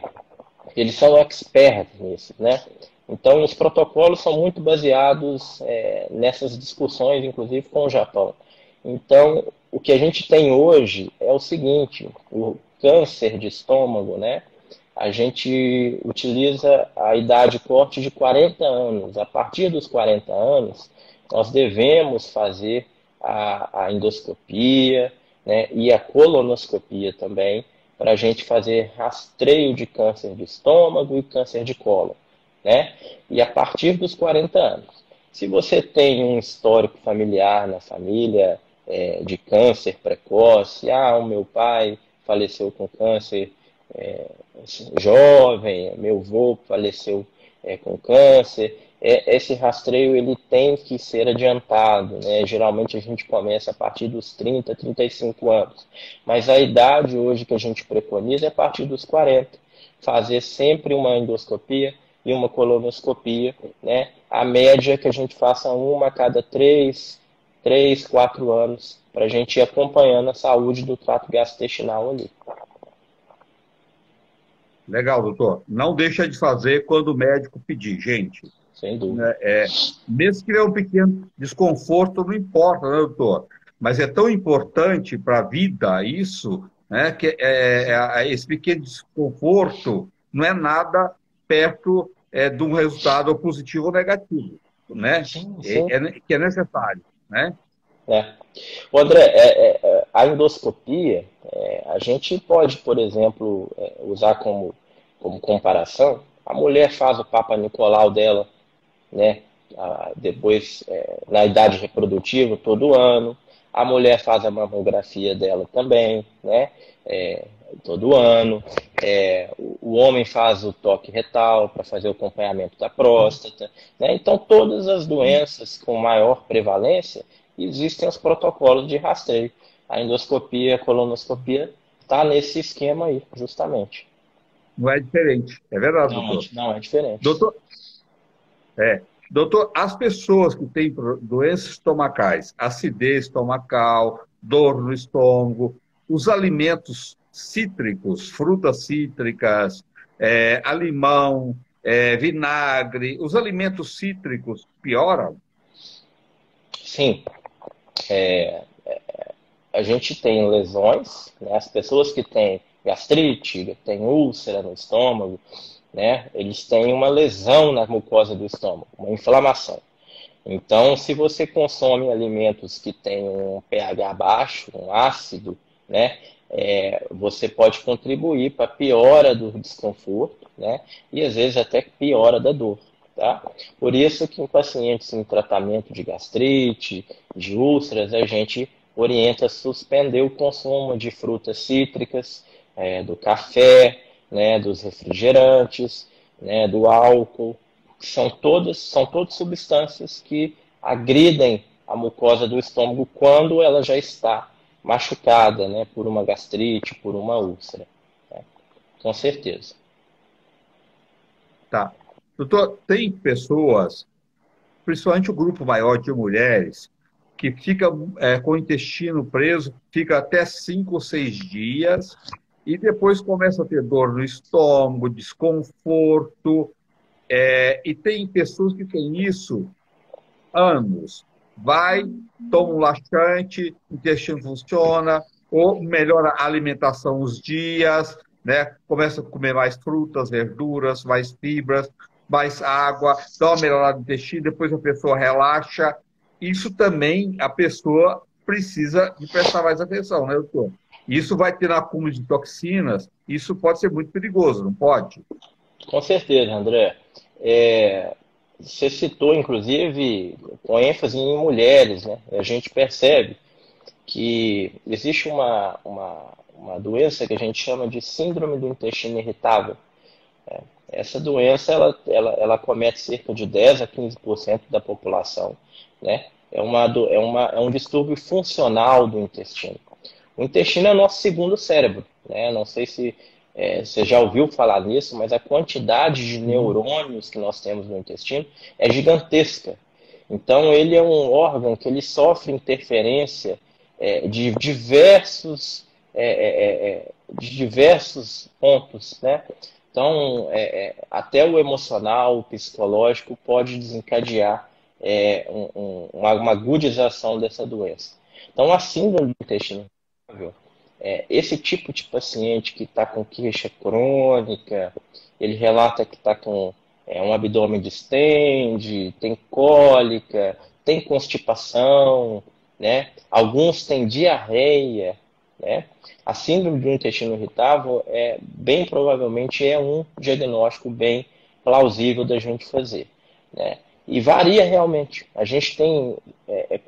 eles são experts nisso, né? Então, os protocolos são muito baseados nessas discussões, inclusive com o Japão. Então, o que a gente tem hoje é o seguinte: o câncer de estômago, né? A gente utiliza a idade corte de 40 anos. A partir dos 40 anos, nós devemos fazer a endoscopia, né, e a colonoscopia também, para a gente fazer rastreio de câncer de estômago e câncer de cólon, né? E a partir dos 40 anos. Se você tem um histórico familiar na família de câncer precoce, o meu pai faleceu com câncer jovem, meu avô faleceu com câncer, esse rastreio ele tem que ser adiantado, né? Geralmente a gente começa a partir dos 30, 35 anos, mas a idade hoje que a gente preconiza é a partir dos 40, fazer sempre uma endoscopia e uma colonoscopia, né? A média é que a gente faça uma a cada 3, 4 anos, para a gente ir acompanhando a saúde do trato gastrointestinal ali. Legal, doutor. Não deixa de fazer quando o médico pedir, gente. Sem dúvida. Mesmo que ele é um pequeno desconforto, não importa, né, doutor? Mas é tão importante para a vida isso, né, que esse pequeno desconforto não é nada perto de um resultado positivo ou negativo, né? Sim. Que é necessário, né? O André, a endoscopia, a gente pode, por exemplo, usar como comparação. A mulher faz o Papa Nicolau dela, né? Depois, na idade reprodutiva, todo ano. A mulher faz a mamografia dela também, né? Todo ano. O homem faz o toque retal para fazer o acompanhamento da próstata, né? Então, todas as doenças com maior prevalência, existem os protocolos de rastreio. A endoscopia, a colonoscopia está nesse esquema aí, justamente. Não é diferente. É verdade, doutor. Não é diferente. Doutor, as pessoas que têm doenças estomacais, acidez estomacal, dor no estômago, os alimentos cítricos, frutas cítricas, limão, vinagre, os alimentos cítricos pioram? Sim. A gente tem lesões, né? As pessoas que têm gastrite, têm úlcera no estômago, né? Eles têm uma lesão na mucosa do estômago, uma inflamação. Então, se você consome alimentos que têm um pH baixo, um ácido, né, você pode contribuir para a piora do desconforto, né, e às vezes até piora da dor. Tá? Por isso que em pacientes em tratamento de gastrite, de úlceras, a gente orienta a suspender o consumo de frutas cítricas, do café, né, dos refrigerantes, né, do álcool, são todas substâncias que agridem a mucosa do estômago quando ela já está machucada, né, por uma gastrite, por uma úlcera. Né? Com certeza. Tá. Doutor, tem pessoas, principalmente o grupo maior de mulheres, que fica com o intestino preso, fica até 5 ou 6 dias e depois começa a ter dor no estômago, desconforto. E tem pessoas que têm isso anos. Vai, toma um laxante, o intestino funciona, ou melhora a alimentação uns dias, né? Começa a comer mais frutas, verduras, mais fibras, mais água, dá uma melhorada no intestino, depois a pessoa relaxa. Isso também a pessoa precisa de prestar mais atenção, né, doutor? Isso vai ter acúmulo de toxinas, isso pode ser muito perigoso, não pode? Com certeza, André. É, Você citou, inclusive, com ênfase em mulheres, né? A gente percebe que existe uma doença que a gente chama de síndrome do intestino irritável. Essa doença ela comete cerca de 10 a 15% da população, né? É um distúrbio funcional do intestino. O intestino é o nosso segundo cérebro, né? Não sei se você já ouviu falar nisso, mas a quantidade de Sim. neurônios que nós temos no intestino é gigantesca. Então, ele é um órgão que ele sofre interferência de diversos pontos, né? Então, até o emocional, o psicológico pode desencadear uma agudização dessa doença. Então, a síndrome do intestino irritável, esse tipo de paciente que está com queixa crônica, ele relata que está com um abdômen distende, tem cólica, tem constipação, né? Alguns têm diarreia, né? A síndrome do intestino irritável bem provavelmente é um diagnóstico bem plausível da gente fazer, né? E varia realmente. A gente tem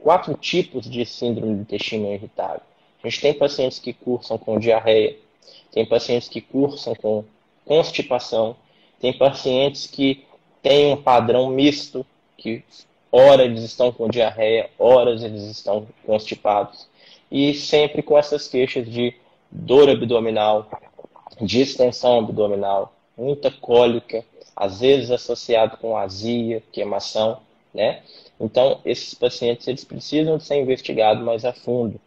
4 tipos de síndrome do intestino irritável. A gente tem pacientes que cursam com diarreia, tem pacientes que cursam com constipação, tem pacientes que têm um padrão misto, que ora eles estão com diarreia, horas eles estão constipados, e sempre com essas queixas de dor abdominal, distensão abdominal, muita cólica, às vezes associado com azia, queimação, né? Então, esses pacientes eles precisam de ser investigados mais a fundo,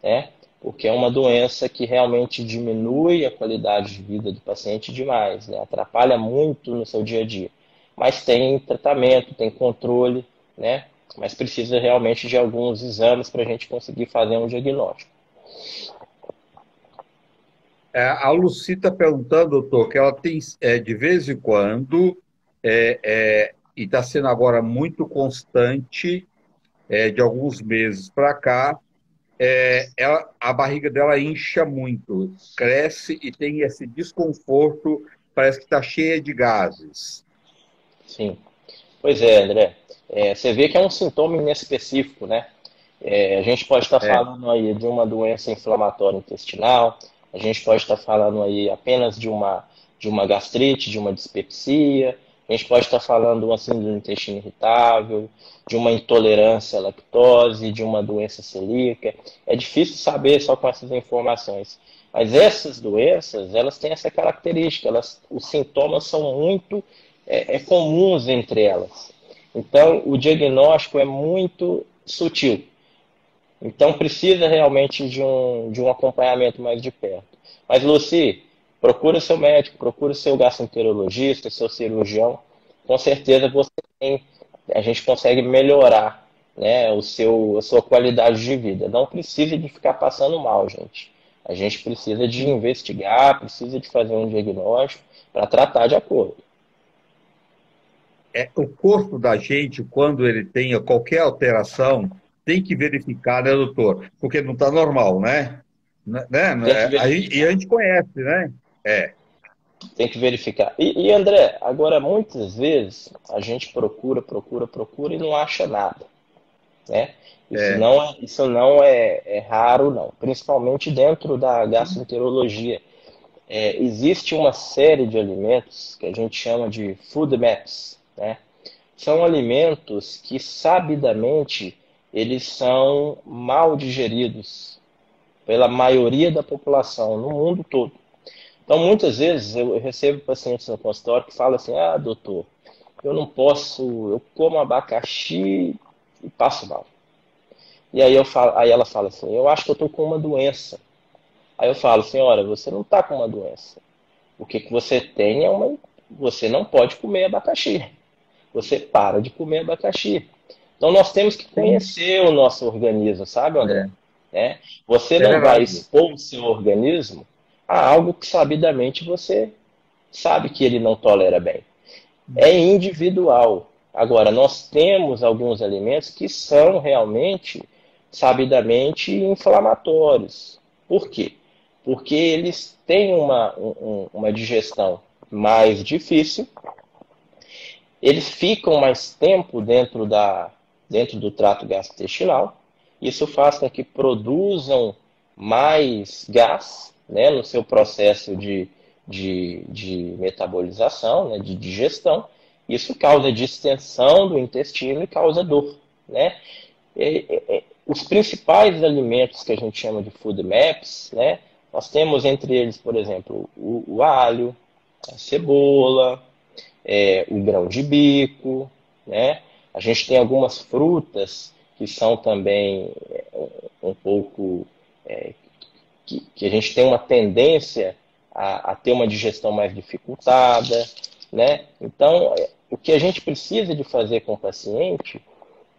né? Porque é uma doença que realmente diminui a qualidade de vida do paciente demais, né? Atrapalha muito no seu dia a dia. Mas tem tratamento, tem controle, né? Mas precisa realmente de alguns exames para a gente conseguir fazer um diagnóstico. A Lucy está perguntando, doutor, que ela tem, de vez em quando, e está sendo agora muito constante, de alguns meses para cá, a barriga dela incha muito, cresce e tem esse desconforto, parece que está cheia de gases. Sim. Pois é, André. Você vê que é um sintoma inespecífico, né? A gente pode estar É, falando aí de uma doença inflamatória intestinal, a gente pode estar falando aí apenas de uma gastrite, de uma dispepsia, a gente pode estar falando de uma síndrome do intestino irritável, de uma intolerância à lactose, de uma doença celíaca. É difícil saber só com essas informações. Mas essas doenças, elas têm essa característica, os sintomas são muito comuns entre elas. Então, o diagnóstico é muito sutil. Então precisa realmente de um acompanhamento mais de perto. Mas, Luci, procura seu médico, procura seu gastroenterologista, seu cirurgião. Com certeza a gente consegue melhorar, né, a sua qualidade de vida. Não precisa de ficar passando mal, gente. A gente precisa de sim. investigar, precisa de fazer um diagnóstico para tratar de acordo. o corpo da gente, quando ele tenha qualquer alteração, tem que verificar, né, doutor? Porque não está normal, né? Tem que E a verificar. gente conhece, né? É, Tem que verificar. André, agora muitas vezes a gente procura e não acha nada, né? é. Isso não é raro, não. Principalmente dentro da gastroenterologia. Existe uma série de alimentos que a gente chama de food maps, né? São alimentos que sabidamente eles são mal digeridos pela maioria da população no mundo todo. Então, muitas vezes eu recebo pacientes no consultório que falam assim: ah, doutor, eu não posso, eu como abacaxi e passo mal. E aí ela fala assim: eu acho que eu estou com uma doença. Aí eu falo: senhora, você não está com uma doença. O que você tem é uma. Você não pode comer abacaxi. Você para de comer abacaxi. Então nós temos que Sim, conhecer o nosso organismo, sabe, André? é, Né? Você é não vai verdade. expor o seu organismo a algo que sabidamente você sabe que ele não tolera bem. É individual. Agora, nós temos alguns alimentos que são realmente, sabidamente, inflamatórios. Por quê? Porque eles têm uma digestão mais difícil, eles ficam mais tempo dentro do trato gastrointestinal. Isso faz com que produzam mais gás, né, no seu processo de metabolização, né, de digestão. Isso causa distensão do intestino e causa dor, né? Os principais alimentos que a gente chama de food maps, né, nós temos entre eles, por exemplo, o alho, a cebola, o grão de bico, né? A gente tem algumas frutas que são também um pouco que a gente tem uma tendência a ter uma digestão mais dificultada, né? Então, o que a gente precisa de fazer com o paciente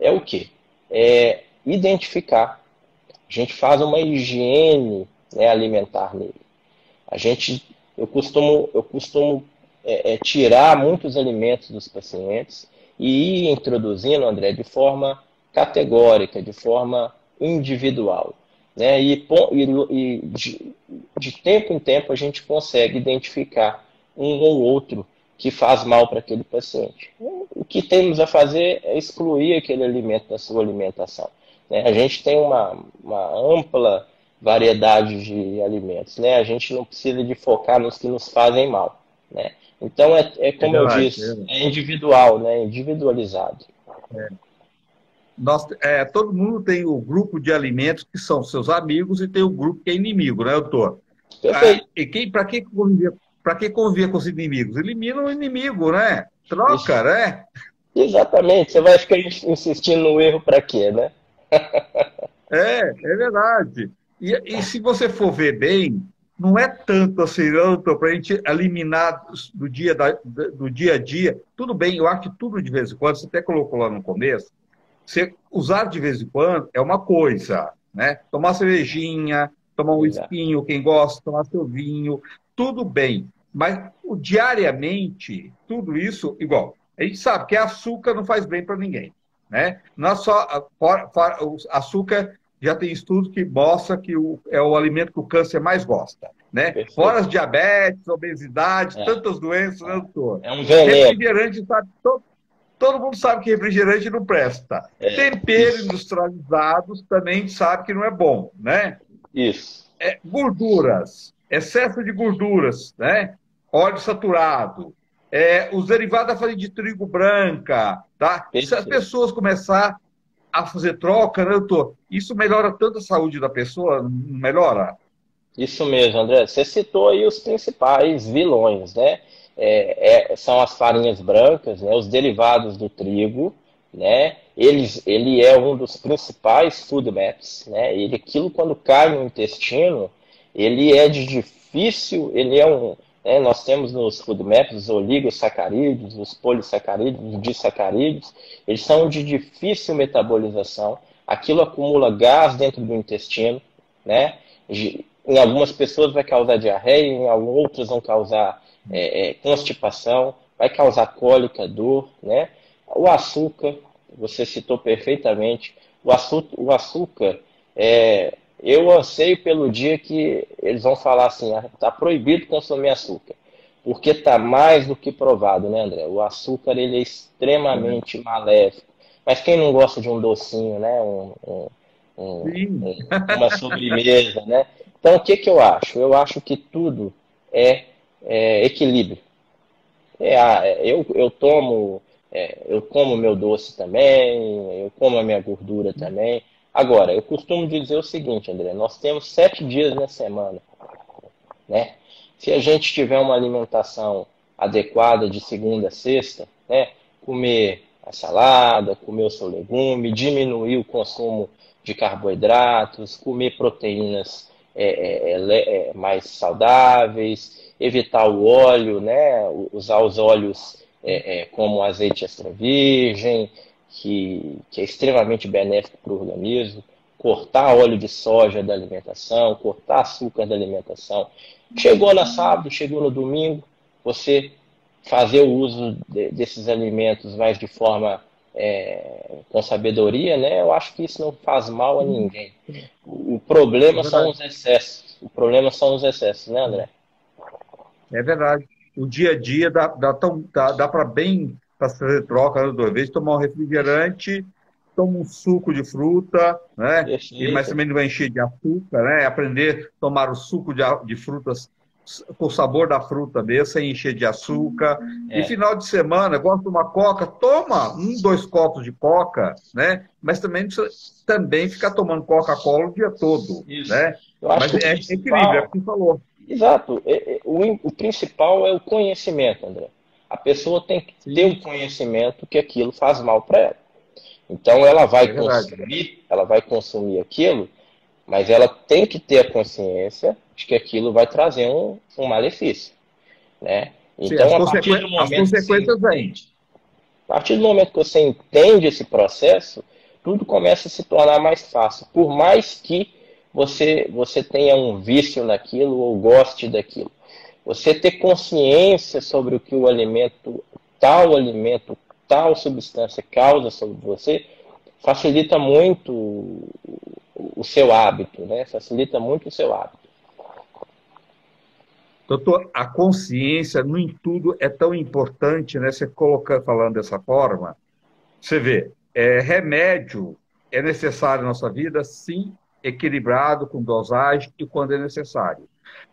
é o quê? É identificar. A gente faz uma higiene, né, alimentar nele. A gente, eu costumo tirar muitos alimentos dos pacientes e ir introduzindo, André, de forma categórica, de forma individual. Né? De tempo em tempo a gente consegue identificar um ou outro que faz mal para aquele paciente. O que temos a fazer é excluir aquele alimento da sua alimentação. Né? A gente tem uma ampla variedade de alimentos, né? A gente não precisa de focar nos que nos fazem mal, né? Então É como eu verdade. disse, é individual, né? Individualizado. Todo mundo tem o grupo de alimentos que são seus amigos e tem o grupo que é inimigo, né, doutor? Perfeito. E para que conviver com os inimigos? Elimina o inimigo, né? Troca, né? Exatamente. Você vai ficar insistindo no erro para quê, né? É verdade. E se você for ver bem, não é tanto assim, não, para a gente eliminar do dia a dia. Tudo bem, eu acho que tudo de vez em quando, você até colocou lá no começo, você usar de vez em quando é uma coisa, né? Tomar cervejinha, tomar um Exato. espinho, quem gosta, tomar seu vinho, tudo bem. Mas diariamente, tudo isso, igual. A gente sabe que açúcar não faz bem para ninguém, né? Não é só o açúcar, já tem estudo que mostra que é o alimento que o câncer mais gosta, né? Fora as Perfeito. diabetes, obesidade, É, tantas doenças, né, doutor? é um veneno. Refrigerante, sabe? Todo mundo sabe que refrigerante não presta. Tempero Isso. industrializados também a gente sabe que não é bom, né? Isso. Gorduras, excesso de gorduras, né? Óleo saturado, os derivados da farinha de trigo branca, tá? Se as Perfeito. pessoas começar a fazer troca, né, doutor? Isso melhora tanto a saúde da pessoa, não melhora? Isso mesmo, André. Você citou aí os principais vilões, né? São as farinhas brancas, né? Os derivados do trigo, né? Ele é um dos principais food maps, né? Aquilo quando cai no intestino, ele é de difícil, ele é um, né? Nós temos nos food maps os oligosacarídeos, os polissacarídeos, os disacarídeos, eles são de difícil metabolização. Aquilo acumula gás dentro do intestino, né? Em algumas pessoas vai causar diarreia, em outras vão causar constipação. vai causar cólica, dor, né? O açúcar, você citou perfeitamente, o açúcar, eu anseio pelo dia que eles vão falar assim, está proibido consumir açúcar, porque está mais do que provado, né, André? O açúcar, ele é extremamente maléfico, mas quem não gosta de um docinho, né? Um- Sim. uma sobremesa, né? Então, o que que eu acho? Eu acho que tudo é, equilíbrio. Eu como meu doce também, eu como a minha gordura também. Agora, eu costumo dizer o seguinte, André, nós temos 7 dias na semana, né? Se a gente tiver uma alimentação adequada de segunda a sexta, né? Comer a salada, comer o seu legume, diminuir o consumo de carboidratos, comer proteínas mais saudáveis, evitar o óleo, né? Usar os óleos como azeite extra virgem, que é extremamente benéfico para o organismo, cortar óleo de soja da alimentação, cortar açúcar da alimentação. Chegou no sábado, chegou no domingo, você fazer o uso desses alimentos mais de forma com sabedoria, né? Eu acho que isso não faz mal a ninguém. O É problema são verdade. os excessos. O problema são os excessos, né, André? É verdade. O dia a dia dá para bem fazer troca das 2 vezes, tomar um refrigerante, toma um suco de fruta, né? Mas Perfeito. também não vai encher de açúcar, né? Aprender a tomar o suco de frutas com o sabor da fruta mesmo, sem encher de açúcar. E É, final de semana, gosta de uma coca, toma 2 copos de coca, né? Mas também não precisa também ficar tomando Coca-Cola o dia todo, isso. né? Eu acho Mas que o é equilíbrio, é o principal, que você falou. exato, o principal é o conhecimento, André. A pessoa tem que ter o Sim, conhecimento que aquilo faz mal para ela. Então é verdade. ela vai consumir aquilo, mas ela tem que ter a consciência de que aquilo vai trazer um malefício, né? Sim, Então, a partir do as momento que você consequências vêm. entende, a partir do momento que você entende esse processo, tudo começa a se tornar mais fácil. Por mais que você tenha um vício naquilo ou goste daquilo. Você ter consciência sobre o que alimento, tal substância causa sobre você, facilita muito o seu hábito, né? Facilita muito o seu hábito. Doutor, a consciência em tudo é tão importante, né? Você coloca, falando dessa forma, você vê, remédio é necessário na nossa vida, sim, equilibrado, com dosagem e quando é necessário.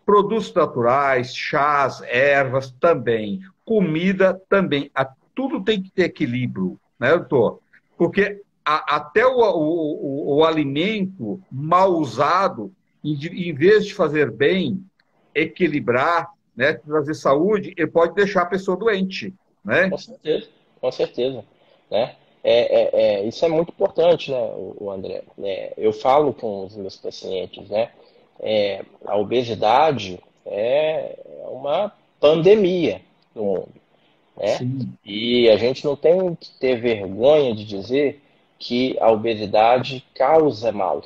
Produtos naturais, chás, ervas também. Comida também. Tudo tem que ter equilíbrio, né, doutor? Porque até o alimento mal usado, em vez de fazer bem, equilibrar, né, trazer saúde, ele pode deixar a pessoa doente, Com né? certeza, com certeza, né? Isso é muito importante, né, o André? Eu falo com os meus pacientes, né? A obesidade é uma pandemia no mundo, né? Sim, E a gente não tem que ter vergonha de dizer que a obesidade causa mal,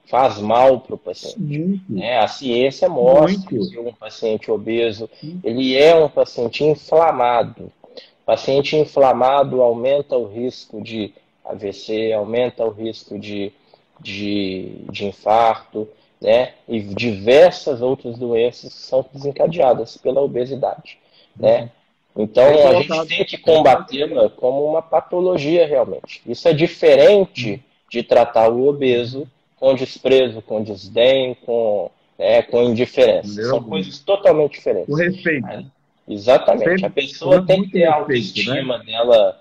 faz mal para o paciente, muito, né? A ciência mostra muito. que um paciente obeso, ele é um paciente inflamado. Paciente inflamado aumenta o risco de AVC, aumenta o risco de infarto, né? E diversas outras doenças que são desencadeadas pela obesidade, né? Bem Então a gente colocado. tem que combatê-la como uma patologia realmente. Isso é diferente de tratar o obeso com desprezo, com desdém, com De indiferença. maneira São alguma. coisas totalmente Com diferentes. respeito. Exatamente. A Sempre pessoa com tem que muito ter a respeito, né? autoestima dela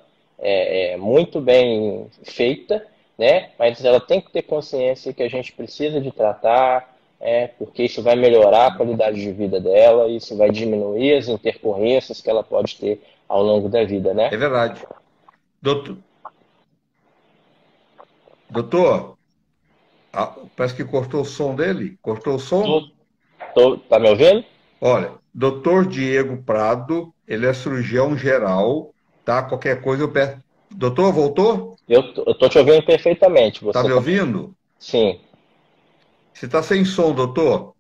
muito bem feita, né? Mas ela tem que ter consciência que a gente precisa de tratar, porque isso vai melhorar a qualidade de vida dela, isso vai diminuir as intercorrências que ela pode ter ao longo da vida, né? É verdade. Doutor, doutor, parece que cortou o som dele. Cortou o som? Tô, tá me ouvindo? Olha, doutor Diego Prado, ele é cirurgião geral, tá? Qualquer coisa eu peço. Doutor, voltou? Eu tô te ouvindo perfeitamente. Tá Você me tá me ouvindo? ouvindo? Sim. Você está sem som, doutor?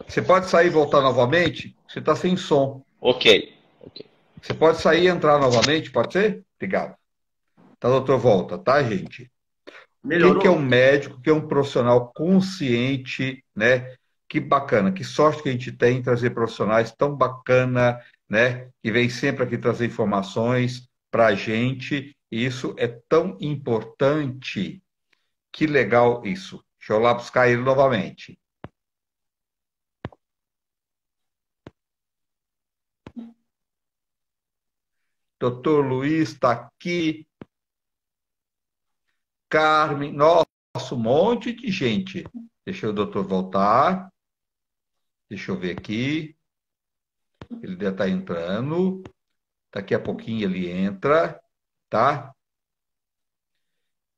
Você pode sair e voltar novamente? Você está sem som. Ok. Ok. Você pode sair e entrar novamente, pode ser? Obrigado. Tá, doutor, volta, tá, gente? Quem que é um Melhorou? médico, que é um profissional consciente, né? Que bacana, que sorte que a gente tem em trazer profissionais tão bacana, né? Que vem sempre aqui trazer informações para a gente. E isso é tão importante. Que legal isso. Deixa eu lá buscar ele novamente. Doutor Luiz está aqui. Carmen, nossa, um monte de gente. Deixa o doutor voltar. Deixa eu ver aqui. Ele deve estar entrando. Daqui a pouquinho ele entra, tá?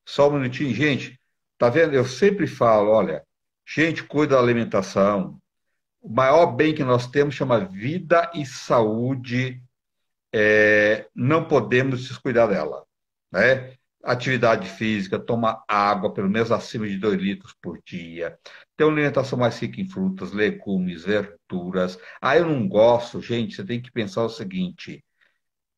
Só um minutinho, gente. Tá vendo? Eu sempre falo, olha, gente, cuida da alimentação. O maior bem que nós temos chama vida e saúde. Não podemos descuidar dela, né? Atividade física, tomar água, pelo menos acima de 2 litros por dia. Ter uma alimentação mais rica em frutas, legumes, verduras. Ah, eu não gosto, gente, você tem que pensar o seguinte: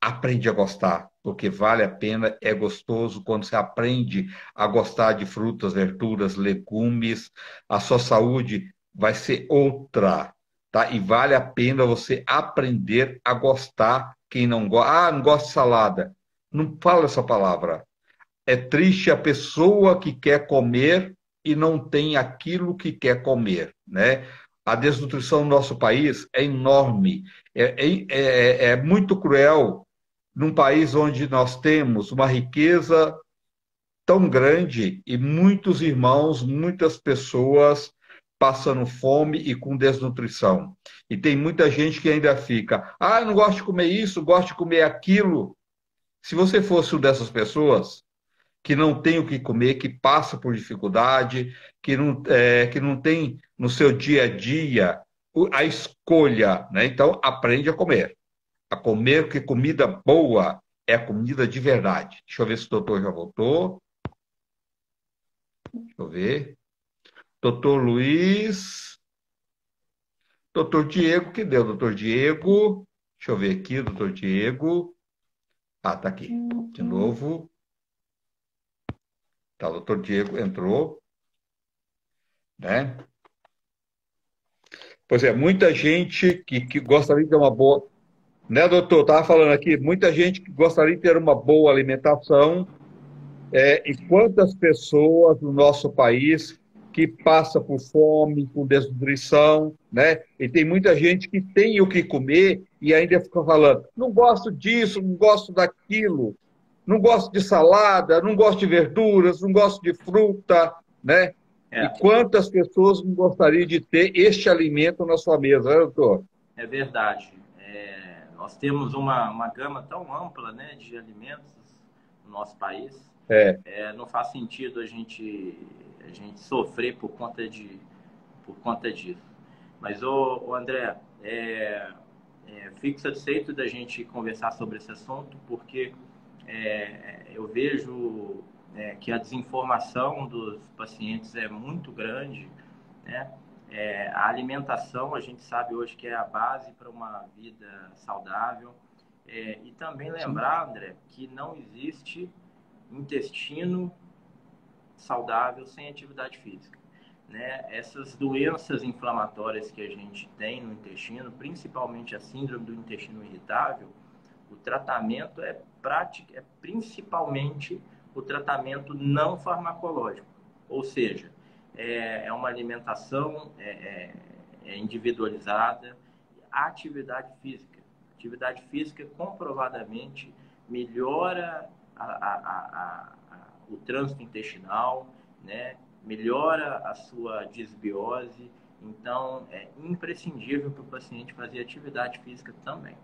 aprende a gostar, porque vale a pena, é gostoso quando você aprende a gostar de frutas, verduras, legumes, a sua saúde vai ser outra, tá? E vale a pena você aprender a gostar. Quem não gosta, não gosta de salada, não fala essa palavra. É triste a pessoa que quer comer e não tem aquilo que quer comer, né? A desnutrição no nosso país é enorme, é muito cruel num país onde nós temos uma riqueza tão grande e muitos irmãos, muitas pessoas passando fome e com desnutrição. E tem muita gente que ainda fica, eu não gosto de comer isso, gosto de comer aquilo. Se você fosse uma dessas pessoas que não tem o que comer, que passa por dificuldade, que não tem no seu dia a dia a escolha, né? Então, aprende a comer. A comer, porque comida boa é comida de verdade. Deixa eu ver se o doutor já voltou. Deixa eu ver. Doutor Luiz. Doutor Diego, que deu, doutor Diego? Deixa eu ver aqui, doutor Diego. Tá aqui. De novo. Tá, o doutor Diego entrou, né? Pois é, muita gente que gostaria de ter uma boa. Né, doutor? Estava falando aqui, muita gente que gostaria de ter uma boa alimentação, e quantas pessoas no nosso país que passa por fome, com desnutrição, né? E tem muita gente que tem o que comer e ainda fica falando, não gosto disso, não gosto daquilo, não gosto de salada, não gosto de verduras, não gosto de fruta, né? E É, quantas pessoas não gostariam de ter este alimento na sua mesa, né, doutor? é verdade. Nós temos uma gama tão ampla, né, de alimentos no nosso país. É, Não faz sentido a gente sofrer por conta disso. Mas, ô André, fico satisfeito da gente conversar sobre esse assunto, porque eu vejo que a desinformação dos pacientes é muito grande, né? A alimentação, a gente sabe hoje que é a base para uma vida saudável. E também sim. lembrar, André, que não existe intestino saudável sem atividade física. Né? Essas doenças inflamatórias que a gente tem no intestino, principalmente a síndrome do intestino irritável, o tratamento é principalmente o tratamento não farmacológico, ou seja, é uma alimentação individualizada, atividade física. Atividade física comprovadamente melhora o trânsito intestinal, né? Melhora a sua desbiose. Então, é imprescindível para o paciente fazer atividade física também.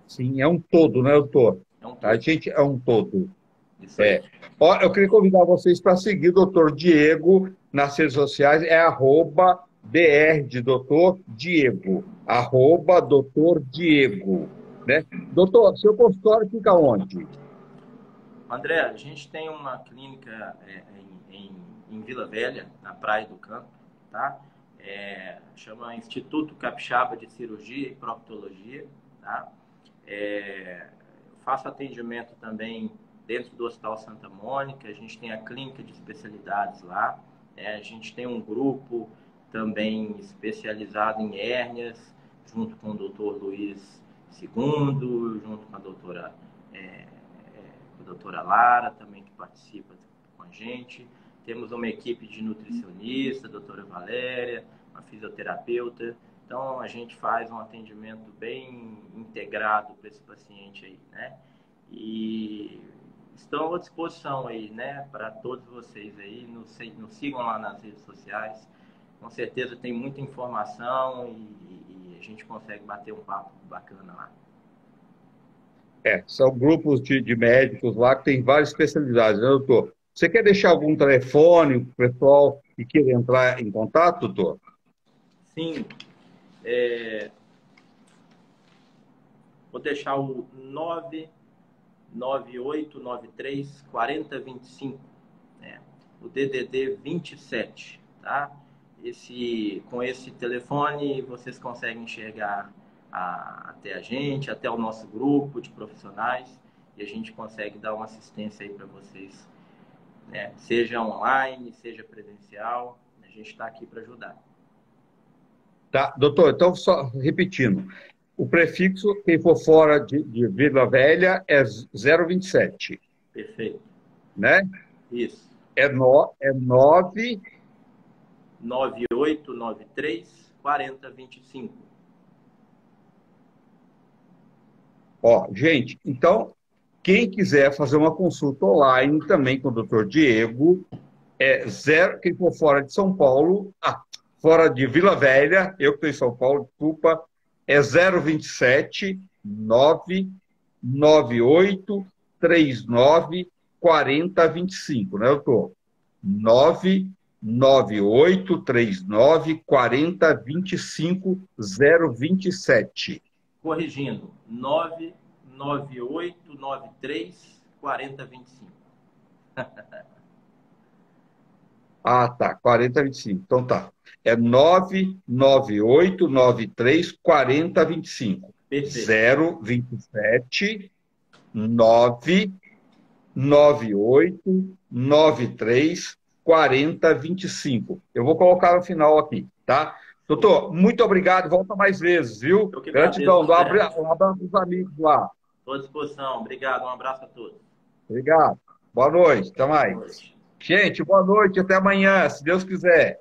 Sim, é um todo, né, doutor? É um A todo. gente é um todo. Isso aí. É. Ó, eu queria convidar vocês para seguir o doutor Diego nas redes sociais, é arroba BR de doutor Diego, arroba doutor Diego, né? Doutor, seu consultório fica onde? André, a gente tem uma clínica em Vila Velha, na Praia do Canto, tá? Chama Instituto Capixaba de Cirurgia e Proctologia, tá? Faço atendimento também dentro do Hospital Santa Mônica, a gente tem a clínica de especialidades lá, a gente tem um grupo também especializado em hérnias, junto com o doutor Luiz II, junto com a doutora Lara, também que participa com a gente. Temos uma equipe de nutricionista, a doutora Valéria, uma fisioterapeuta. Então, a gente faz um atendimento bem integrado para esse paciente aí, né? E estão à disposição aí, né, para todos vocês aí. Nos sigam lá nas redes sociais. Com certeza tem muita informação e a gente consegue bater um papo bacana lá. São grupos de médicos lá que tem várias especialidades, né, doutor? Você quer deixar algum telefone para o pessoal que queira entrar em contato, doutor? Sim. Vou deixar o 99893 4025, né? O DDD 27, tá? Com esse telefone vocês conseguem enxergar até a gente, até o nosso grupo de profissionais, e a gente consegue dar uma assistência aí para vocês, né? Seja online, seja presencial, a gente está aqui para ajudar. Tá, doutor, então só repetindo, o prefixo, quem for fora de Vila Velha, é 027. Perfeito. Né? Isso. É 9... 9893 4025. Ó, gente, então, quem quiser fazer uma consulta online também com o doutor Diego, quem for fora de São Paulo, fora de Vila Velha, eu que estou em São Paulo, desculpa, é 027 998 39 4025, né, doutor? 998 39 4025 027. Corrigindo, 99893 4025. Tá, 4025. Então tá. É 99893 4025. Perfeito. 027 99893 4025. Eu vou colocar no final aqui, tá? Doutor, muito obrigado. Volta mais vezes, viu? Gratidão. Dá um abraço dos amigos lá. Estou à disposição. Obrigado. Um abraço a todos. Obrigado. Boa noite. Até mais. Boa noite. Gente, boa noite. Até amanhã, se Deus quiser.